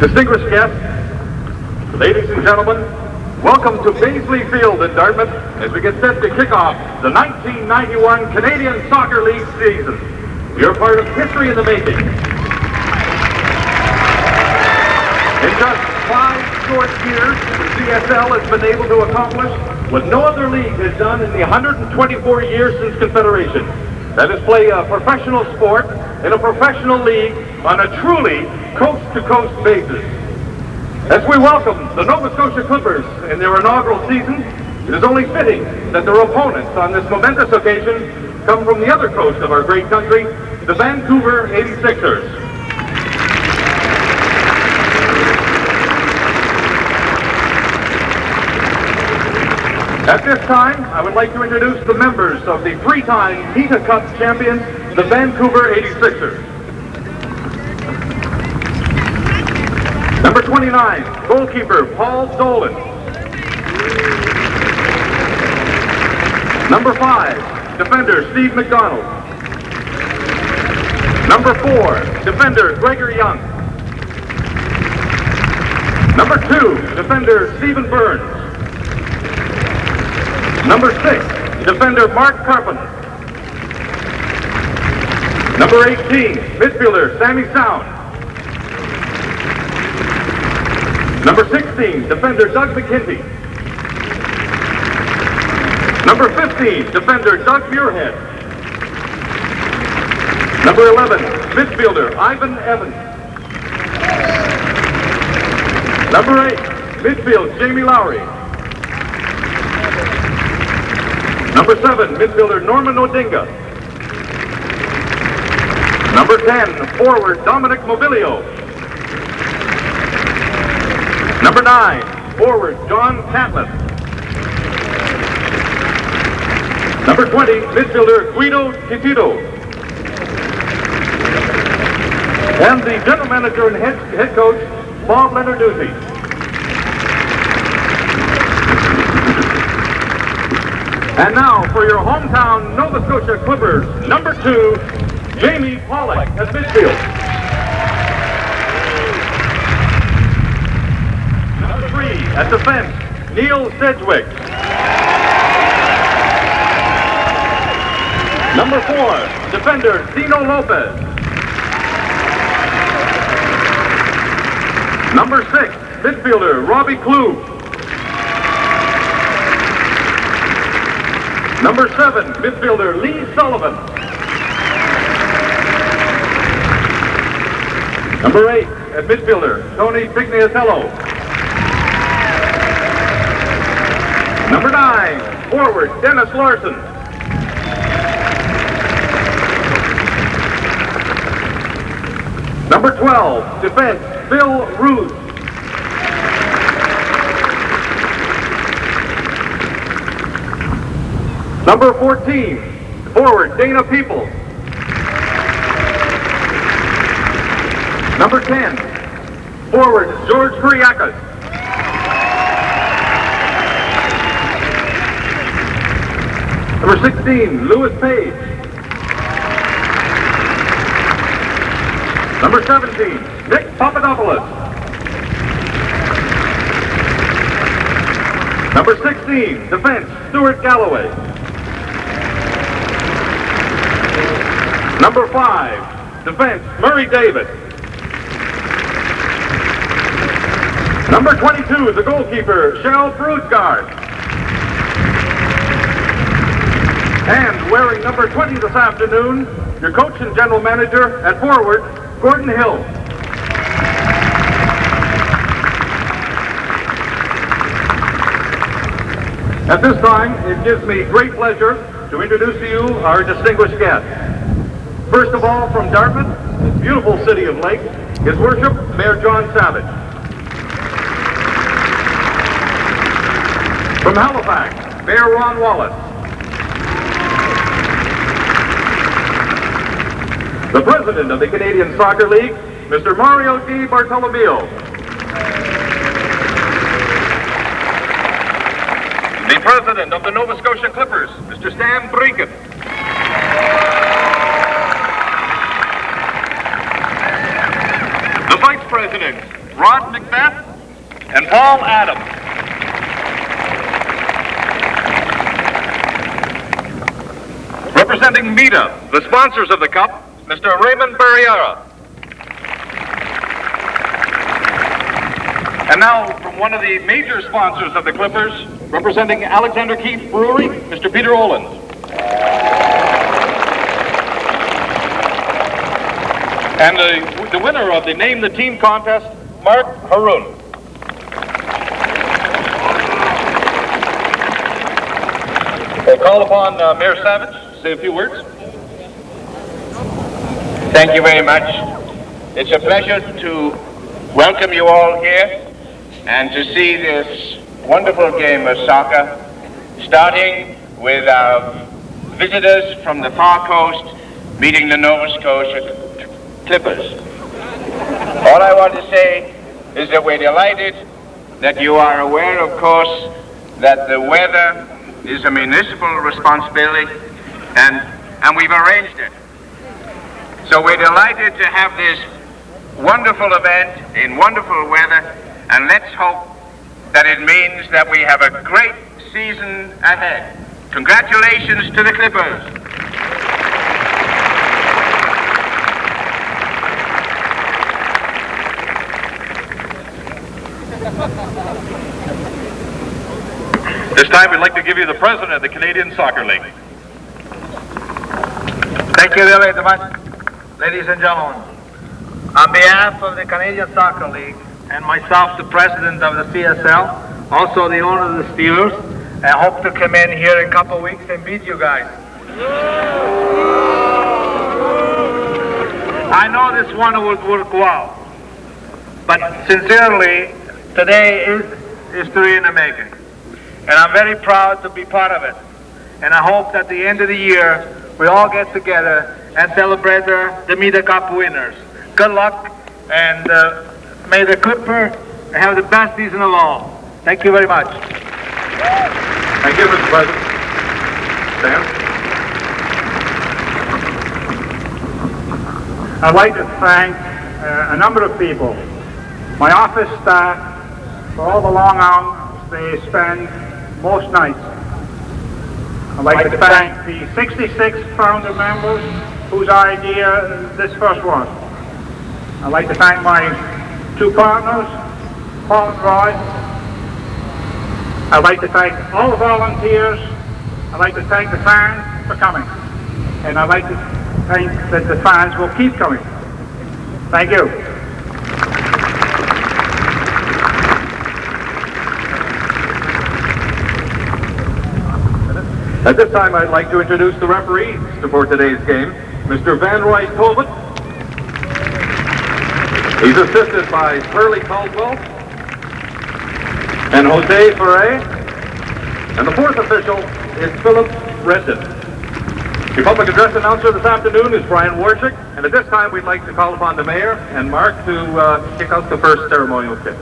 Distinguished guests, ladies and gentlemen, welcome to Beazley Field in Dartmouth as we get set to kick off the 1991 Canadian Soccer League season. You're part of history in the making. In just 5 short years, the CSL has been able to accomplish what no other league has done in the 124 years since Confederation. That is, play a professional sport in a professional league on a truly coast-to-coast basis. As we welcome the Nova Scotia Clippers in their inaugural season, it is only fitting that their opponents on this momentous occasion come from the other coast of our great country, the Vancouver 86'ers. At this time, I would like to introduce the members of the 3-time PETA Cup champions, the Vancouver 86'ers. Number 29, goalkeeper Paul Dolan. Number 5, defender Steve McDonald. Number 4, defender Gregory Young. Number 2, defender Stephen Burns. Number 6, defender Mark Carpin. Number 18, midfielder Sammy Sound. Number 16, defender Doug McKinty. Number 15, defender Doug Muirhead. Number 11, midfielder Ivan Evans. Number 8, midfield Jamie Lowry. Number 7, midfielder Norman Odinga. Number 10, forward Dominic Mobilio. Number 9, forward John Catlett. Number 20, midfielder Guido Titito. And the general manager and head coach, Bob Lenarduzzi. And now for your hometown Nova Scotia Clippers, number 2, Jamie Pollock at midfield. Number 3 at defense, Neil Sedgwick. Number 4, defender Dino Lopez. Number 6, midfielder Robbie Klug. Number 7, midfielder Lee Sullivan. Number 8, at midfielder Tony Pignatello. Number 9, forward Dennis Larson. Number 12, defense Phil Ruth. Number 14, forward Dana Peoples. Number 10, forward George Kuriakis. Number 16, Lewis Page. Number 17, Nick Papadopoulos. Number 16, defense Stuart Galloway. Number 5, defense Murray David. Number 22, the goalkeeper Shell Brudgard. And wearing number 20 this afternoon, your coach and general manager at forward, Gordon Hill. At this time, it gives me great pleasure to introduce to you our distinguished guests. First of all, from Dartmouth, this beautiful city of Lake, His Worship, Mayor John Savage. From Halifax, Mayor Ron Wallace. The President of the Canadian Soccer League, Mr. Mario D. Bartolomeo. The President of the Nova Scotia Clippers, Mr. Stan Brinken. The Vice President Rod Macbeth, and Paul Adams. Representing META, the sponsors of the Cup, Mr. Raymond Barriera. And now, from one of the major sponsors of the Clippers, representing Alexander Keefe Brewery, Mr. Peter Olins. And the winner of the Name the Team contest, Mark Haroun. We'll call upon Mayor Savage to say a few words. Thank you very much. It's a pleasure to welcome you all here and to see this wonderful game of soccer, starting with our visitors from the far coast meeting the Nova Scotia Clippers. All I want to say is that we're delighted that you are aware, of course, that the weather is a municipal responsibility, and we've arranged it. So we're delighted to have this wonderful event in wonderful weather, and let's hope that it means that we have a great season ahead. Congratulations to the Clippers. This time we'd like to give you the president of the Canadian Soccer League. Thank you very much, ladies and gentlemen. On behalf of the Canadian Soccer League and myself, the president of the CSL, also the owner of the Steelers, I hope to come in here in a couple of weeks and beat you guys. I know this one would work well, but sincerely, today is history in the making. And I'm very proud to be part of it. And I hope that at the end of the year, we all get together and celebrate the META Cup winners. Good luck, and may the Clipper have the best season of all. Thank you very much. Thank you, Mr. President. Sam? I'd like to thank a number of people. My office staff for all the long hours they spend most nights. I'd like to thank the 66 founder members whose idea this first was. I'd like to thank my two partners, Paul and Roy. I'd like to thank all the volunteers. I'd like to thank the fans for coming. And I'd like to think that the fans will keep coming. Thank you. At this time, I'd like to introduce the referees for today's game, Mr. Van Roy Tolbert. He's assisted by Pearlie Caldwell and Jose Ferre. And the fourth official is Philip Redden. The public address announcer this afternoon is Brian Warchick. And at this time, we'd like to call upon the mayor and Mark to kick out the first ceremonial kick.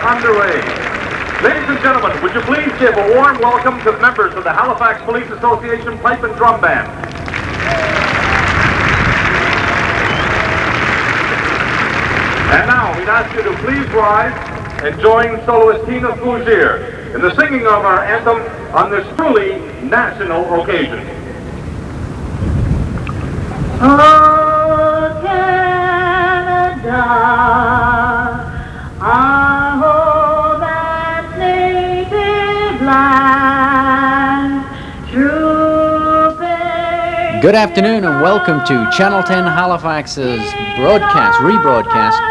Underway. Ladies and gentlemen, would you please give a warm welcome to the members of the Halifax Police Association Pipe and Drum Band. And now we'd ask you to please rise and join soloist Tina Fougere in the singing of our anthem on this truly national occasion. Oh, Canada, our home and native land, trooping. Good afternoon and welcome to Channel 10 Halifax's rebroadcast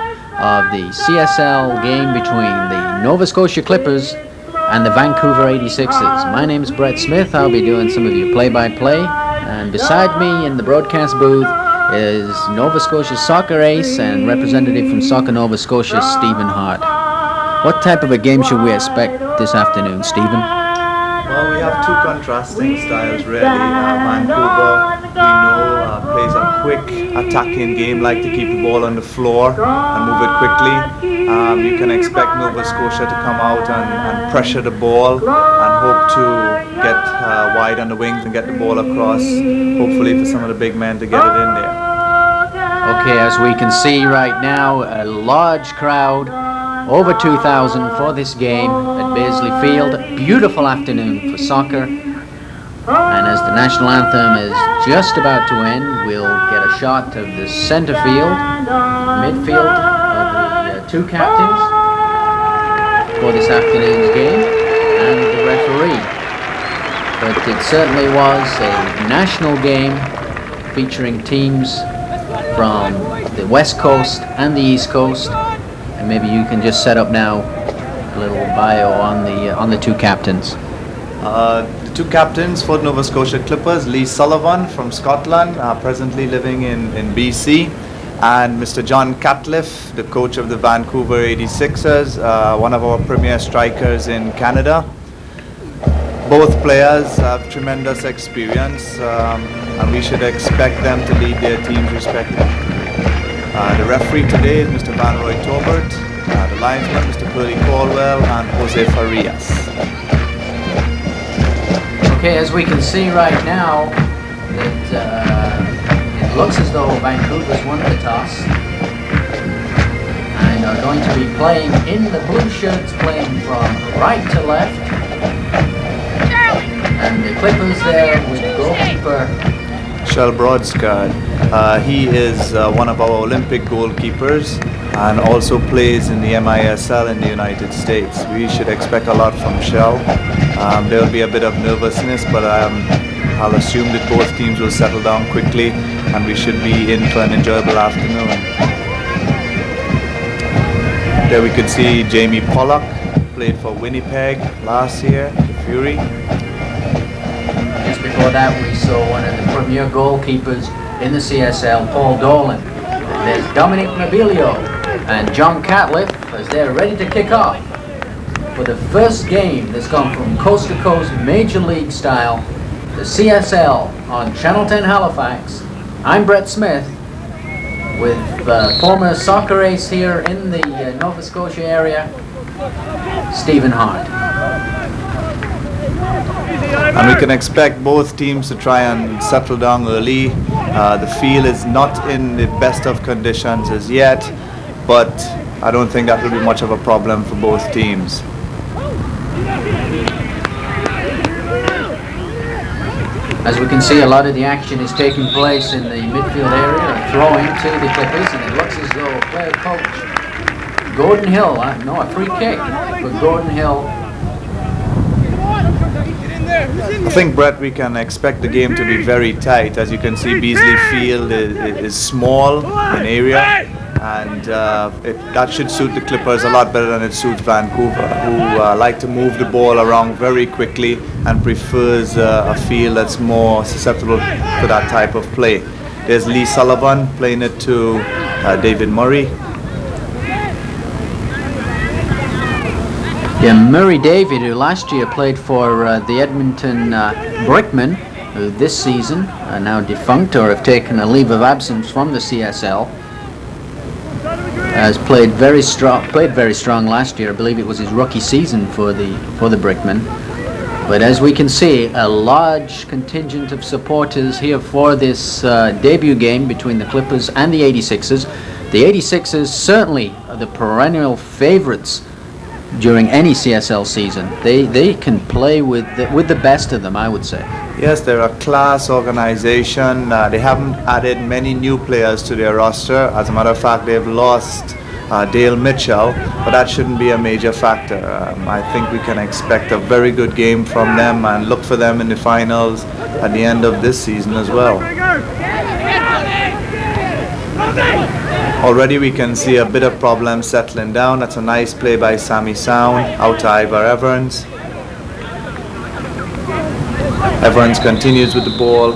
of the CSL game between the Nova Scotia Clippers and the Vancouver 86'ers. My name is Brett Smith. I'll be doing some of your play-by-play. And beside me in the broadcast booth is Nova Scotia soccer ace and representative from Soccer Nova Scotia, Stephen Hart. What type of a game should we expect this afternoon, Stephen? Well, we have two contrasting styles really. Vancouver, we know, plays a quick attacking game, like to keep the ball on the floor and move it quickly. You can expect Nova Scotia to come out and pressure the ball and hope to get wide on the wings and get the ball across, hopefully for some of the big men to get it in there. Okay, as we can see right now, a large crowd, over 2,000 for this game at Beazley Field. Beautiful afternoon for soccer. And as the national anthem is just about to end, we'll get a shot of the center field, midfield of the two captains for this afternoon's game and the referee. But it certainly was a national game featuring teams from the West Coast and the East Coast. And maybe you can just set up now a little bio on the two captains. The two captains for the Nova Scotia Clippers, Lee Sullivan from Scotland, presently living in BC, and Mr. John Catliff, the coach of the Vancouver 86'ers, one of our premier strikers in Canada. Both players have tremendous experience, and we should expect them to lead their teams respectively. The referee today is Mr. Van Roy Tobert, the linesman Mr. Perry Caldwell, and Jose Farias. Okay, as we can see right now, that it looks as though Vancouver's won the toss and are going to be playing in the blue shirts, playing from right to left. And the Clippers there with goalkeeper Shell Broadskard. He is one of our Olympic goalkeepers and also plays in the MISL in the United States. We should expect a lot from Shell. There will be a bit of nervousness, but I'll assume that both teams will settle down quickly and we should be in for an enjoyable afternoon. There we could see Jamie Pollock, played for Winnipeg last year, the Fury. Just before that, we saw one of the premier goalkeepers in the CSL, Paul Dolan. And there's Dominic Mabilio and John Catliff as they're ready to kick off for the first game that's gone from coast to coast, Major League style, the CSL on Channel 10 Halifax. I'm Brett Smith with former soccer ace here in the Nova Scotia area, Stephen Hart. And we can expect both teams to try and settle down early. The field is not in the best of conditions as yet, but I don't think that will be much of a problem for both teams. As we can see, a lot of the action is taking place in the midfield area, a throw-in to the Clippers, and it looks as though player coach Gordon Hill, a free kick for Gordon Hill. I think, Brett, we can expect the game to be very tight. As you can see, Beazley Field is small in area, and that should suit the Clippers a lot better than it suits Vancouver, who like to move the ball around very quickly and prefers a field that's more susceptible to that type of play. There's Lee Sullivan playing it to David Murray. Yeah, Murray David, who last year played for the Edmonton Brickmen, who this season are now defunct or have taken a leave of absence from the CSL, has played very strong last year. I believe it was his rookie season for the Brickmen. But as we can see, a large contingent of supporters here for this debut game between the Clippers and the 86'ers. The 86'ers certainly are the perennial favorites during any CSL season. They can play with the best of them, I would say. Yes, they're a class organization. They haven't added many new players to their roster. As a matter of fact, they've lost Dale Mitchell, but that shouldn't be a major factor. I think we can expect a very good game from them and look for them in the finals at the end of this season as well. Already we can see a bit of problems settling down. That's a nice play by Sammy Sound out to Ivor Evans. Evans continues with the ball.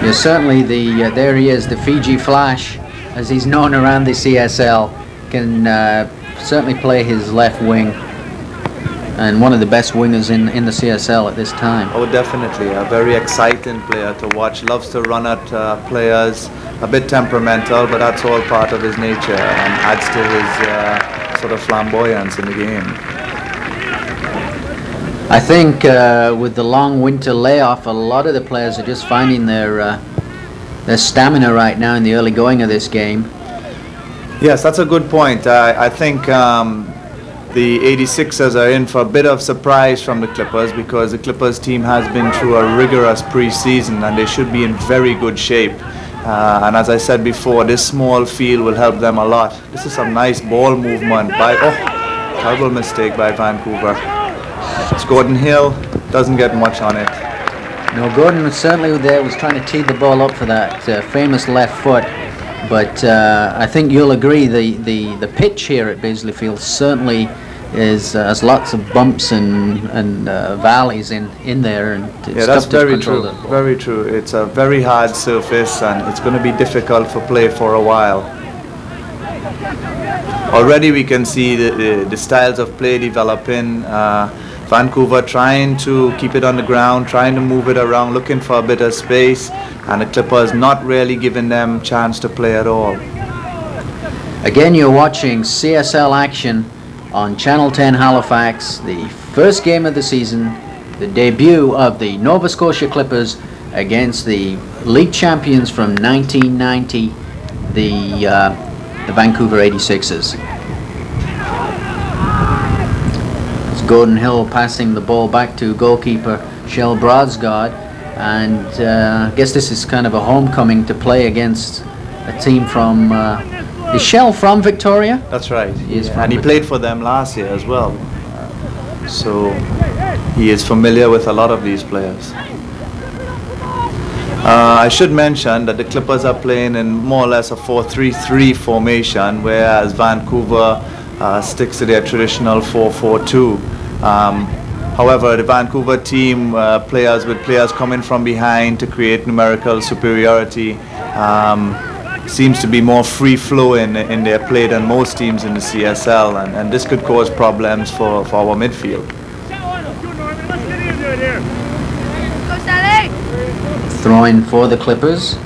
Yeah, certainly there he is, the Fiji Flash, as he's known around the CSL. can certainly play his left wing, and one of the best wingers in the CSL at this time. Oh, definitely. A very exciting player to watch. Loves to run at players. A bit temperamental, but that's all part of his nature and adds to his sort of flamboyance in the game. I think with the long winter layoff, a lot of the players are just finding their stamina right now in the early going of this game. Yes, that's a good point. I think the 86'ers are in for a bit of surprise from the Clippers, because the Clippers team has been through a rigorous pre-season and they should be in very good shape. And as I said before, this small field will help them a lot. This is some nice ball movement by, terrible mistake by Vancouver. It's Gordon Hill, doesn't get much on it. No, Gordon was certainly there, was trying to tee the ball up for that famous left foot. But I think you'll agree the pitch here at Beazley Field certainly has lots of bumps and valleys in there, and it's yeah, that's tough to very control true. that ball. Very true. It's a very hard surface, and it's going to be difficult for play for a while. Already we can see the styles of play developing. Vancouver trying to keep it on the ground, trying to move it around, looking for a bit of space, and the Clippers not really giving them chance to play at all. Again, you're watching CSL action on Channel 10 Halifax, the first game of the season, the debut of the Nova Scotia Clippers against the league champions from 1990, the Vancouver 86'ers. Gordon Hill passing the ball back to goalkeeper Shell Brodsgard, and I guess this is kind of a homecoming to play against a team from is Shell from Victoria? That's right. He is from and he Victoria. played for them last year as well. So he is familiar with a lot of these players. I should mention that the Clippers are playing in more or less a 4-3-3 formation, whereas Vancouver sticks to their traditional 4-4-2. However, the Vancouver team players coming from behind to create numerical superiority seems to be more free-flowing in their play than most teams in the CSL, and this could cause problems for our midfield. Throwing for the Clippers.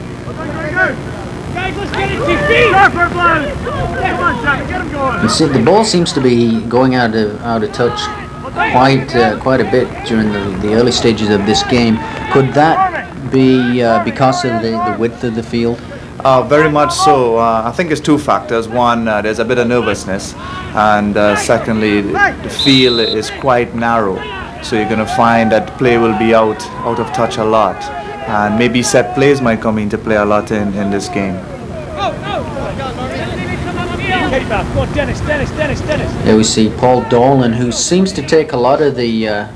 You see, the ball seems to be going out of touch quite a bit during the early stages of this game. Could that be because of the width of the field? Very much so. I think it's two factors. One, there's a bit of nervousness, and secondly, the field is quite narrow, so you're going to find that play will be out of touch a lot, and maybe set plays might come into play a lot in this game. There we see Paul Dolan, who seems to take a lot of the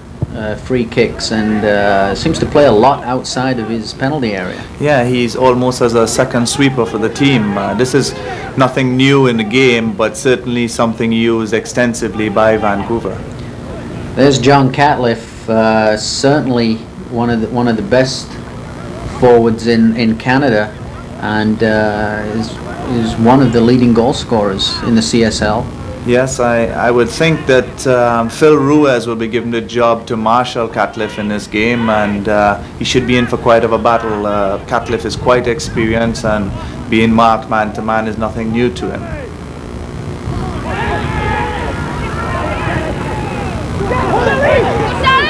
free kicks and seems to play a lot outside of his penalty area. Yeah, he's almost as a second sweeper for the team. This is nothing new in the game, but certainly something used extensively by Vancouver. There's John Catliff, certainly one of the best forwards in Canada, and is one of the leading goal scorers in the CSL. Yes, I would think that Phil Ruiz will be given the job to marshal Catliff in this game, and he should be in for quite of a battle. Catliff is quite experienced, and being marked man-to-man is nothing new to him.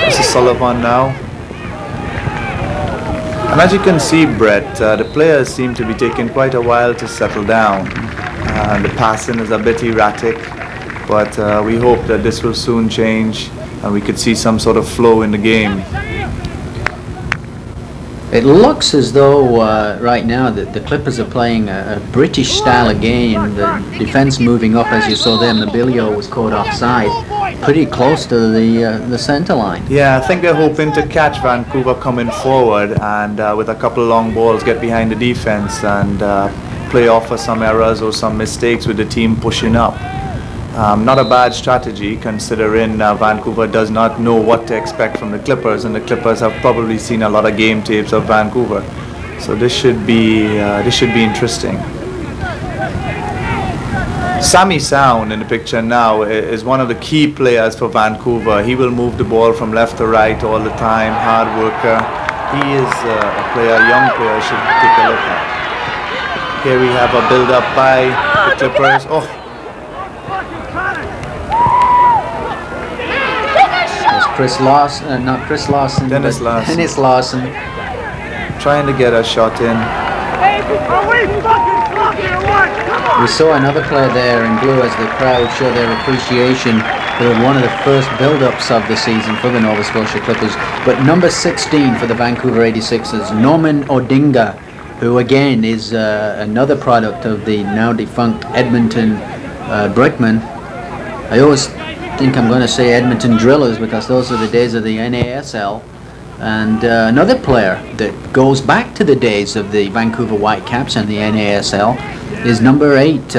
This is Sullivan now. And as you can see, Brett, the players seem to be taking quite a while to settle down. The passing is a bit erratic, but we hope that this will soon change and we could see some sort of flow in the game. It looks as though right now that the Clippers are playing a British style of game. The defense moving up, as you saw there. Mabilio was caught offside, pretty close to the center line. Yeah, I think they're hoping to catch Vancouver coming forward and with a couple of long balls get behind the defense and play off for some errors or some mistakes with the team pushing up. Not a bad strategy, considering Vancouver does not know what to expect from the Clippers, and the Clippers have probably seen a lot of game tapes of Vancouver. So this should be interesting. Sammy Sound in the picture now is one of the key players for Vancouver. He will move the ball from left to right all the time, hard worker. He is a player, a young player, you should take a look at. Here we have a build-up by the Clippers. Oh. There's Chris Lawson, not Chris Lawson, Dennis but Lawson. Dennis Lawson. Trying to get a shot in. We saw another player there in blue as the crowd show their appreciation for one of the first build-ups of the season for the Nova Scotia Clippers. But number 16 for the Vancouver 86'ers, Norman Odinga, who again is another product of the now defunct Edmonton Brickmen. I always think I'm going to say Edmonton Drillers because those are the days of the NASL. And another player that goes back to the days of the Vancouver Whitecaps and the NASL is number 8.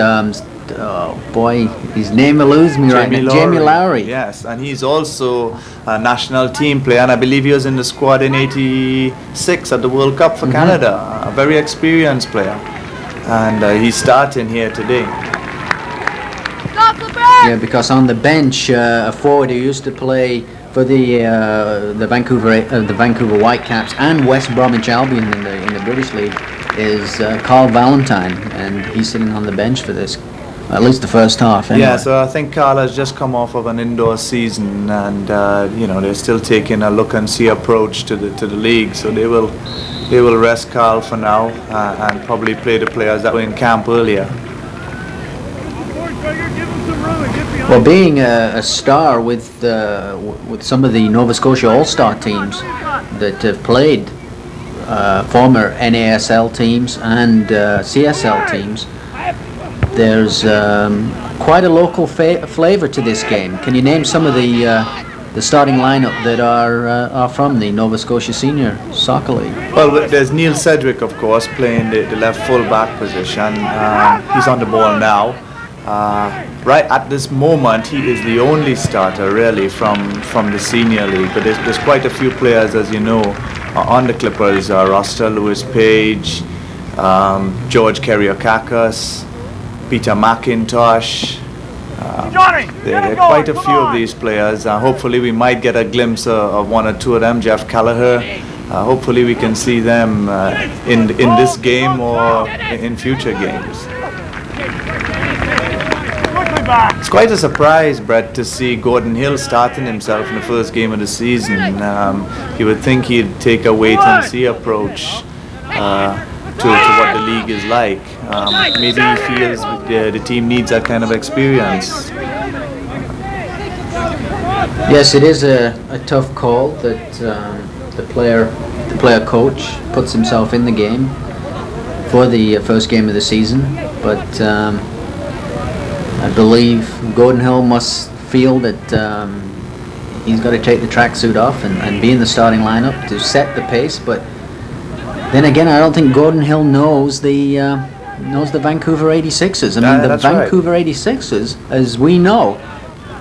Oh boy, his name eludes me right now. Jamie Lowry. Yes, and he's also a national team player, and I believe he was in the squad in '86 at the World Cup for Canada. A very experienced player, and he's starting here today. Yeah, because on the bench, a forward who used to play for the Vancouver Whitecaps and West Bromwich Albion in the British League is Carl Valentine, and he's sitting on the bench for this, at least the first half. Anyway. Yeah, so I think Carl has just come off of an indoor season, and they're still taking a look and see approach to the league. So they will rest Carl for now and probably play the players that were in camp earlier. Well, being a star with some of the Nova Scotia All-Star teams that have played former NASL teams and CSL teams, there's quite a local flavor to this game. Can you name some of the starting lineup that are from the Nova Scotia Senior Soccer League? Well, there's Neil Cedric, of course, playing the left full-back position. He's on the ball now. Right at this moment, he is the only starter really from the senior league. But there's quite a few players, as you know, on the Clippers. Roster Lewis Page, George Keriakakis, Peter McIntosh. There are quite a few of these players. Hopefully we might get a glimpse of one or two of them. Jeff Callagher. Hopefully we can see them in this game or in future games. It's quite a surprise, Brett, to see Gordon Hill starting himself in the first game of the season. You would think he'd take a wait-and-see approach to what the league is like. Maybe he feels the team needs that kind of experience. Yes, it is a tough call that the player coach puts himself in the game for the first game of the season, but I believe Gordon Hill must feel that he's got to take the tracksuit off and be in the starting lineup to set the pace. But then again, I don't think Gordon Hill knows the Vancouver 86'ers. I mean, the Vancouver 86'ers, as we know,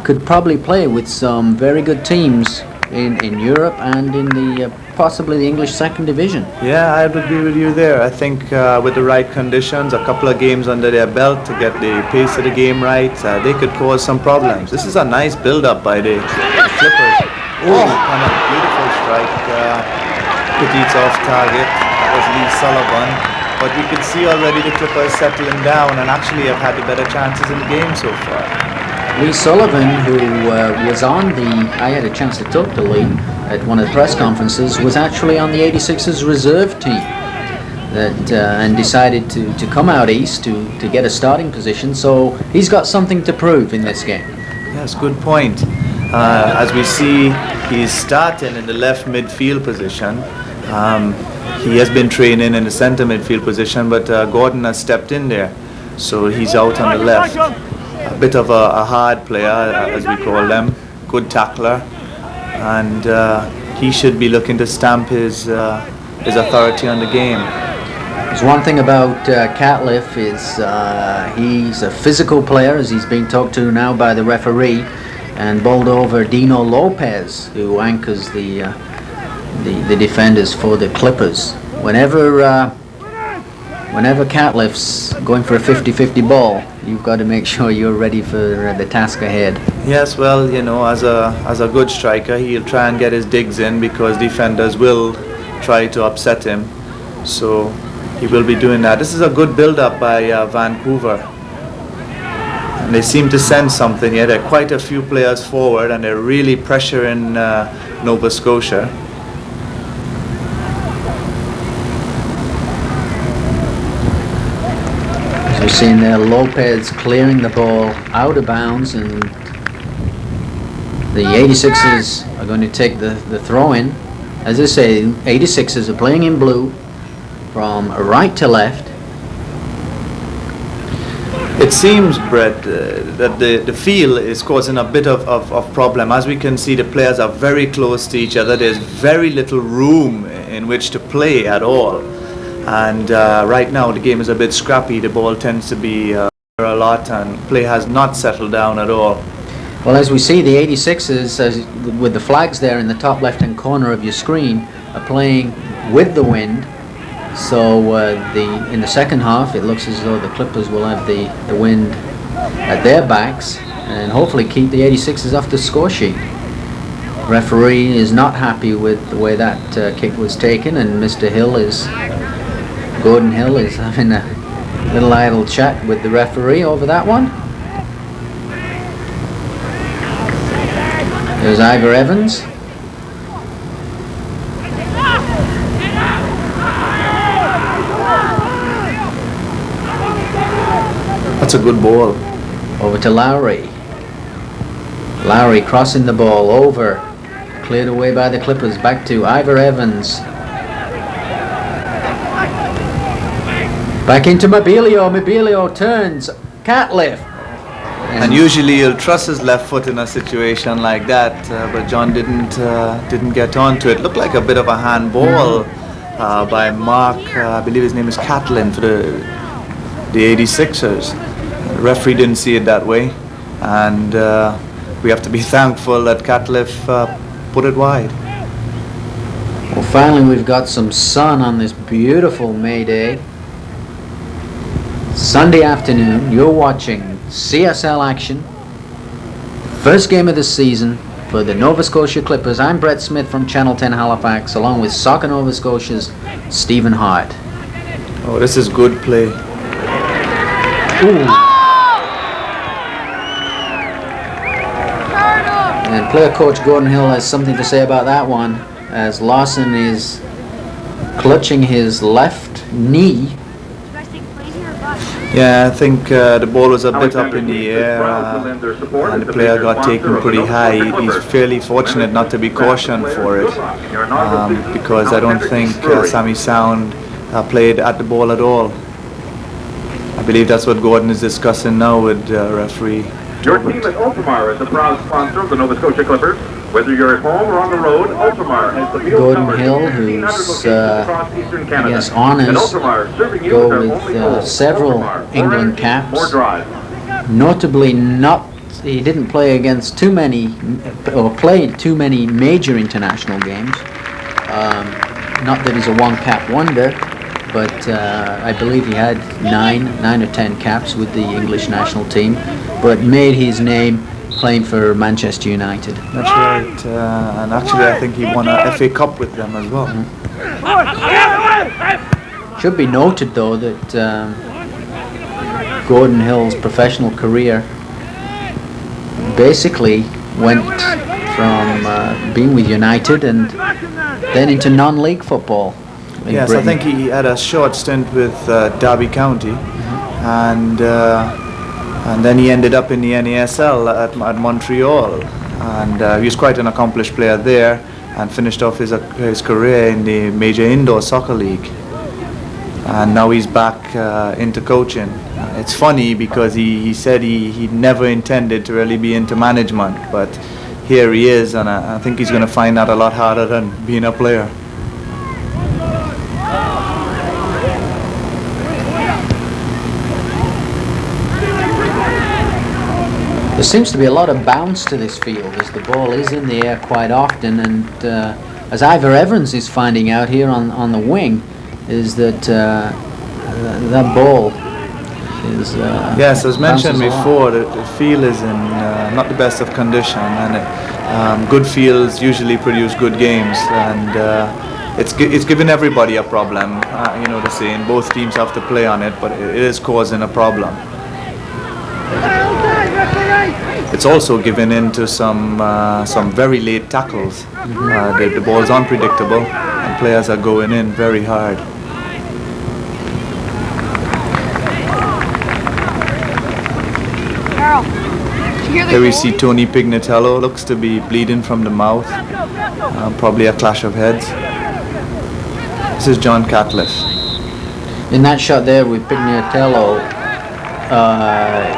could probably play with some very good teams in Europe and in the possibly the English second division. Yeah, I would agree with you there. I think with the right conditions, a couple of games under their belt to get the pace of the game right, they could cause some problems. This is a nice build-up by the Clippers. Oh, and a beautiful strike. Petit's off target. That was Lee Sullivan. But we could see already the Clippers settling down and actually have had the better chances in the game so far. Lee Sullivan, who was on I had a chance to talk to Lee at one of the press conferences, was actually on the 86'ers reserve team and decided to come out east to get a starting position. So he's got something to prove in this game. Yes, good point. As we see, he's starting in the left midfield position. He has been training in the center midfield position, but Gordon has stepped in there, so he's out on the left. A bit of a hard player, as we call them, good tackler, and he should be looking to stamp his authority on the game. There's one thing about Catliffe is he's a physical player, as he's being talked to now by the referee, and bowled over Dino Lopez, who anchors the defenders for the Clippers. Whenever whenever Catliff's going for a 50-50 ball, you've got to make sure you're ready for the task ahead. Yes, well, you know, as a good striker, he'll try and get his digs in because defenders will try to upset him. So he will be doing that. This is a good build-up by Vancouver. And they seem to sense something here. There are quite a few players forward and they're really pressuring Nova Scotia. As we're seeing there, Lopez clearing the ball out of bounds, and the 86'ers are going to take the throw-in. As I say, 86'ers are playing in blue from right to left. It seems, Brett, that the field is causing a bit of problem. As we can see, the players are very close to each other. There's very little room in which to play at all. And right now the game is a bit scrappy. The ball tends to be a lot and play has not settled down at all. Well, as we see, the 86'ers, with the flags there in the top left-hand corner of your screen, are playing with the wind. So in the second half, it looks as though the Clippers will have the wind at their backs and hopefully keep the 86'ers off the score sheet. Referee is not happy with the way that kick was taken, and Gordon Hill is having a little idle chat with the referee over that one. There's Ivor Evans. That's a good ball. Over to Lowry. Lowry crossing the ball over. Cleared away by the Clippers. Back to Ivor Evans. Back into Mobilio. Mobilio turns. Catliff. And usually he'll trust his left foot in a situation like that, but John didn't get onto it. Looked like a bit of a handball by Mark, I believe his name is Catlin, for the 86'ers. The referee didn't see it that way, and we have to be thankful that Catliff put it wide. Well, finally we've got some sun on this beautiful May Day. Sunday afternoon, you're watching CSL action. First game of the season for the Nova Scotia Clippers. I'm Brett Smith from Channel 10 Halifax, along with Soccer Nova Scotia's Stephen Hart. Oh, this is good play. Ooh. And player coach Gordon Hill has something to say about that one, as Lawson is clutching his left knee. Yeah, I think the ball was a bit up in the air and the player got taken pretty high. He's fairly fortunate not to be cautioned for it because I don't think Sammy Sound played at the ball at all. I believe that's what Gordon is discussing now with referee. Your team at Ultramar is a proud sponsor of the Nova Scotia Clippers. Whether you're at home or on the road, Ultramar has the field Gordon covered Hill, in 1,500 who's locations across eastern Canada. I guess honors And Ultramar serving you go their with only goal. several Ultramar, England more caps. More drive. Notably he didn't play against too many, or played too many major international games. Not that he's a one-cap wonder, but I believe he had 9 or 10 caps with the English national team, but made his name playing for Manchester United. That's right, and actually I think he won a FA Cup with them as well. Should be noted though that Gordon Hill's professional career basically went from being with United and then into non-league football. Yes, Britain. I think he had a short stint with Derby County, and then he ended up in the NASL at Montreal, and he was quite an accomplished player there, and finished off his career in the Major Indoor Soccer League, and now he's back into coaching. It's funny because he said he never intended to really be into management, but here he is, and I think he's going to find that a lot harder than being a player. There seems to be a lot of bounce to this field as the ball is in the air quite often, and as Ivor Evans is finding out here on the wing, is that that ball is. Yes, as mentioned bounces a lot. before, the field is in not the best of condition, and good fields usually produce good games, and it's given everybody a problem. You know the saying, both teams have to play on it, but it is causing a problem. It's also given into some very late tackles. The ball's unpredictable, and players are going in very hard. Here we see Tony Pignatello, looks to be bleeding from the mouth, probably a clash of heads. This is John Catliffe. In that shot there with Pignatello,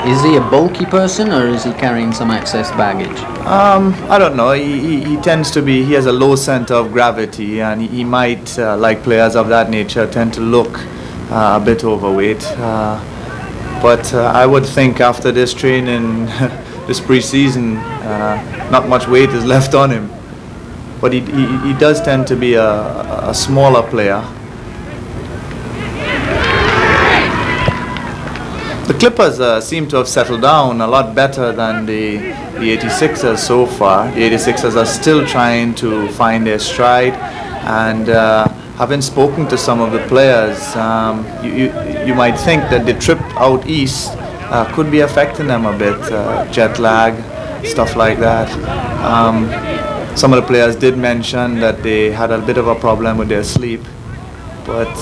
is he a bulky person or is he carrying some excess baggage? I don't know. He tends to be, he has a low center of gravity, and he might, like players of that nature, tend to look a bit overweight. But I would think after this training, this pre-season, not much weight is left on him. But he does tend to be a smaller player. The Clippers seem to have settled down a lot better than the 86'ers so far. The 86'ers are still trying to find their stride, and having spoken to some of the players, you might think that the trip out east could be affecting them a bit, jet lag, stuff like that. Some of the players did mention that they had a bit of a problem with their sleep, but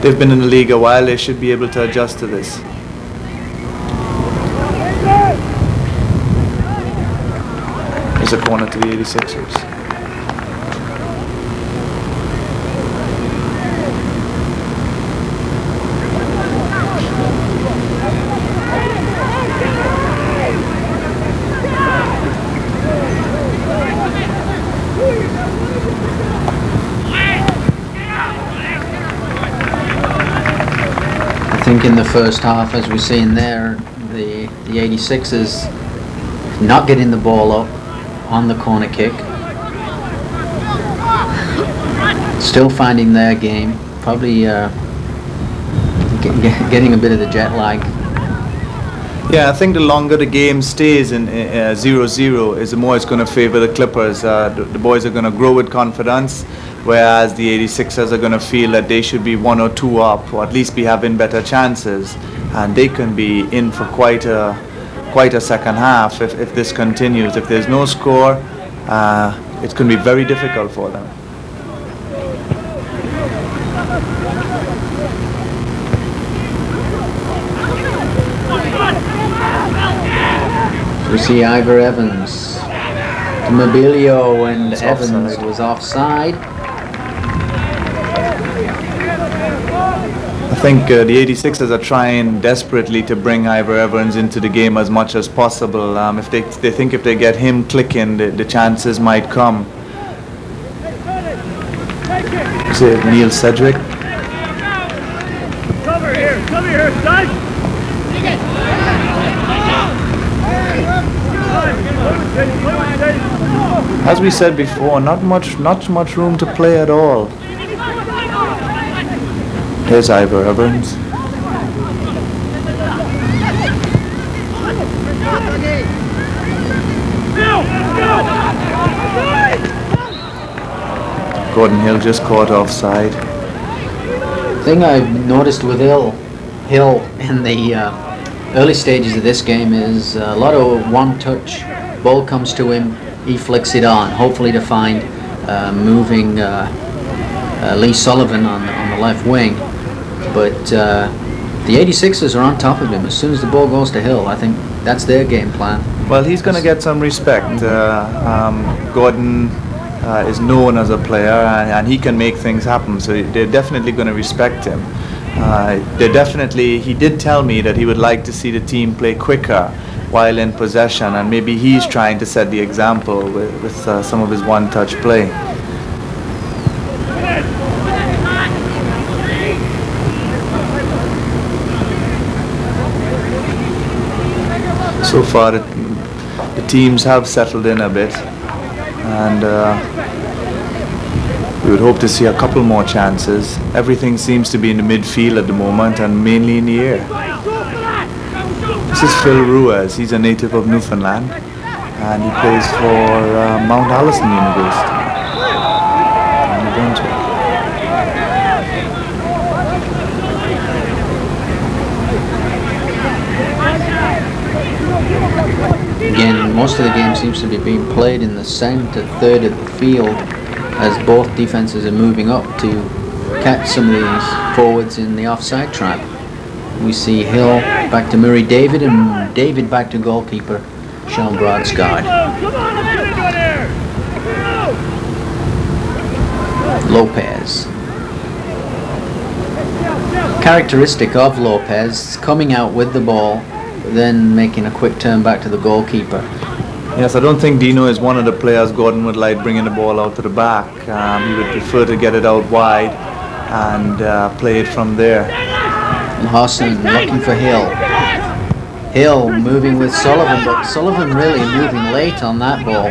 they've been in the league a while. They should be able to adjust to this. There's a corner to the 86'ers. I think in the first half, as we've seen there, the 86'ers not getting the ball up on the corner kick, still finding their game, probably getting a bit of the jet lag. Yeah, I think the longer the game stays in 0-0 is the more it's going to favor the Clippers. The boys are going to grow with confidence, whereas the 86'ers are going to feel that they should be 1 or 2 up, or at least be having better chances, and they can be in for quite a second half if this continues. If there's no score, it's going to be very difficult for them. We see Ivor Evans. Mobilio and Evans offside. was offside. I think the 86'ers are trying desperately to bring Ivor Evans into the game as much as possible. If they think if they get him clicking, the chances might come. Is it Neil Cedric? Come here, son! As we said before, not much room to play at all. Here's Ivor Evans. Gordon Hill just caught offside. Thing I've noticed with Hill in the early stages of this game is a lot of one-touch. Ball comes to him, he flicks it on, hopefully to find moving Lee Sullivan on the left wing. But the 86'ers are on top of him as soon as the ball goes to Hill. I think that's their game plan. Well, he's going to get some respect. Gordon is known as a player, and he can make things happen, so they're definitely going to respect him. He did tell me that he would like to see the team play quicker while in possession, and maybe he's trying to set the example with some of his one-touch play. So far, the teams have settled in a bit, and We would hope to see a couple more chances. Everything seems to be in the midfield at the moment and mainly in the air. This is Phil Ruiz. He's a native of Newfoundland and he plays for Mount Allison University in New Brunswick. Again, most of the game seems to be being played in the centre third of the field as both defences are moving up to catch some of these forwards in the offside trap. We see Hill back to Murray David and David back to goalkeeper Sean Broadsguard. Lopez. Characteristic of Lopez, coming out with the ball, then making a quick turn back to the goalkeeper. Yes, I don't think Dino is one of the players Gordon would like bringing the ball out to the back. He would prefer to get it out wide and play it from there. Lawson looking for Hill. Hill moving with Sullivan, but Sullivan really moving late on that ball.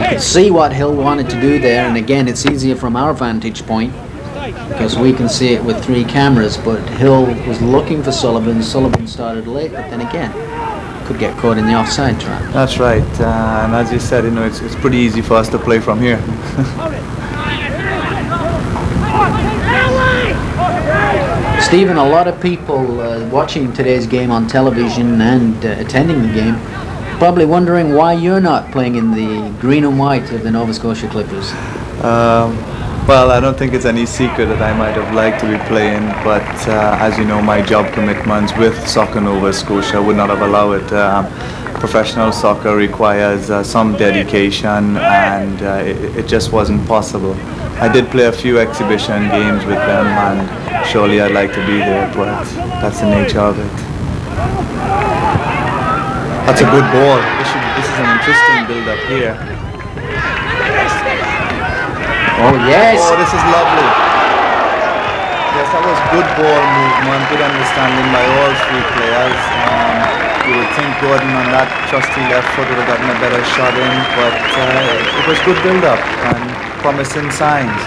You could see what Hill wanted to do there, and again it's easier from our vantage point because we can see it with 3 cameras, but Hill was looking for Sullivan. Sullivan started late, but then again could get caught in the offside trap. That's right, and as you said, it's pretty easy for us to play from here. Stephen, a lot of people watching today's game on television and attending the game probably wondering why you're not playing in the green and white of the Nova Scotia Clippers. Well, I don't think it's any secret that I might have liked to be playing, but as you know, my job commitments with Soccer Nova Scotia would not have allowed it. Professional soccer requires some dedication, and it just wasn't possible. I did play a few exhibition games with them, and surely I'd like to be there, but that's the nature of it. That's a good ball. This is an interesting build-up here. Oh yes! Oh, this is lovely. Yes, that was good ball movement, good understanding by all 3 players. You would think Gordon on that trusty left foot would have gotten a better shot in, but it was good build-up and promising signs.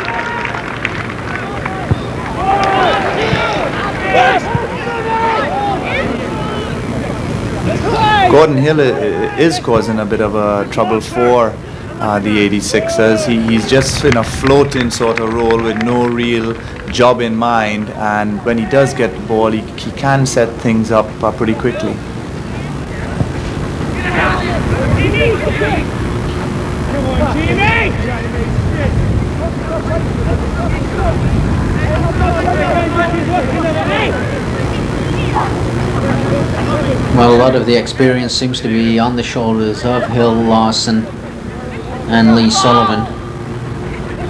Gordon Hill is causing a bit of trouble for the 86'ers. He's just in a floating sort of role with no real job in mind, and when he does get the ball, he can set things up pretty quickly. Well, a lot of the experience seems to be on the shoulders of Hill, Lawson and Lee Sullivan,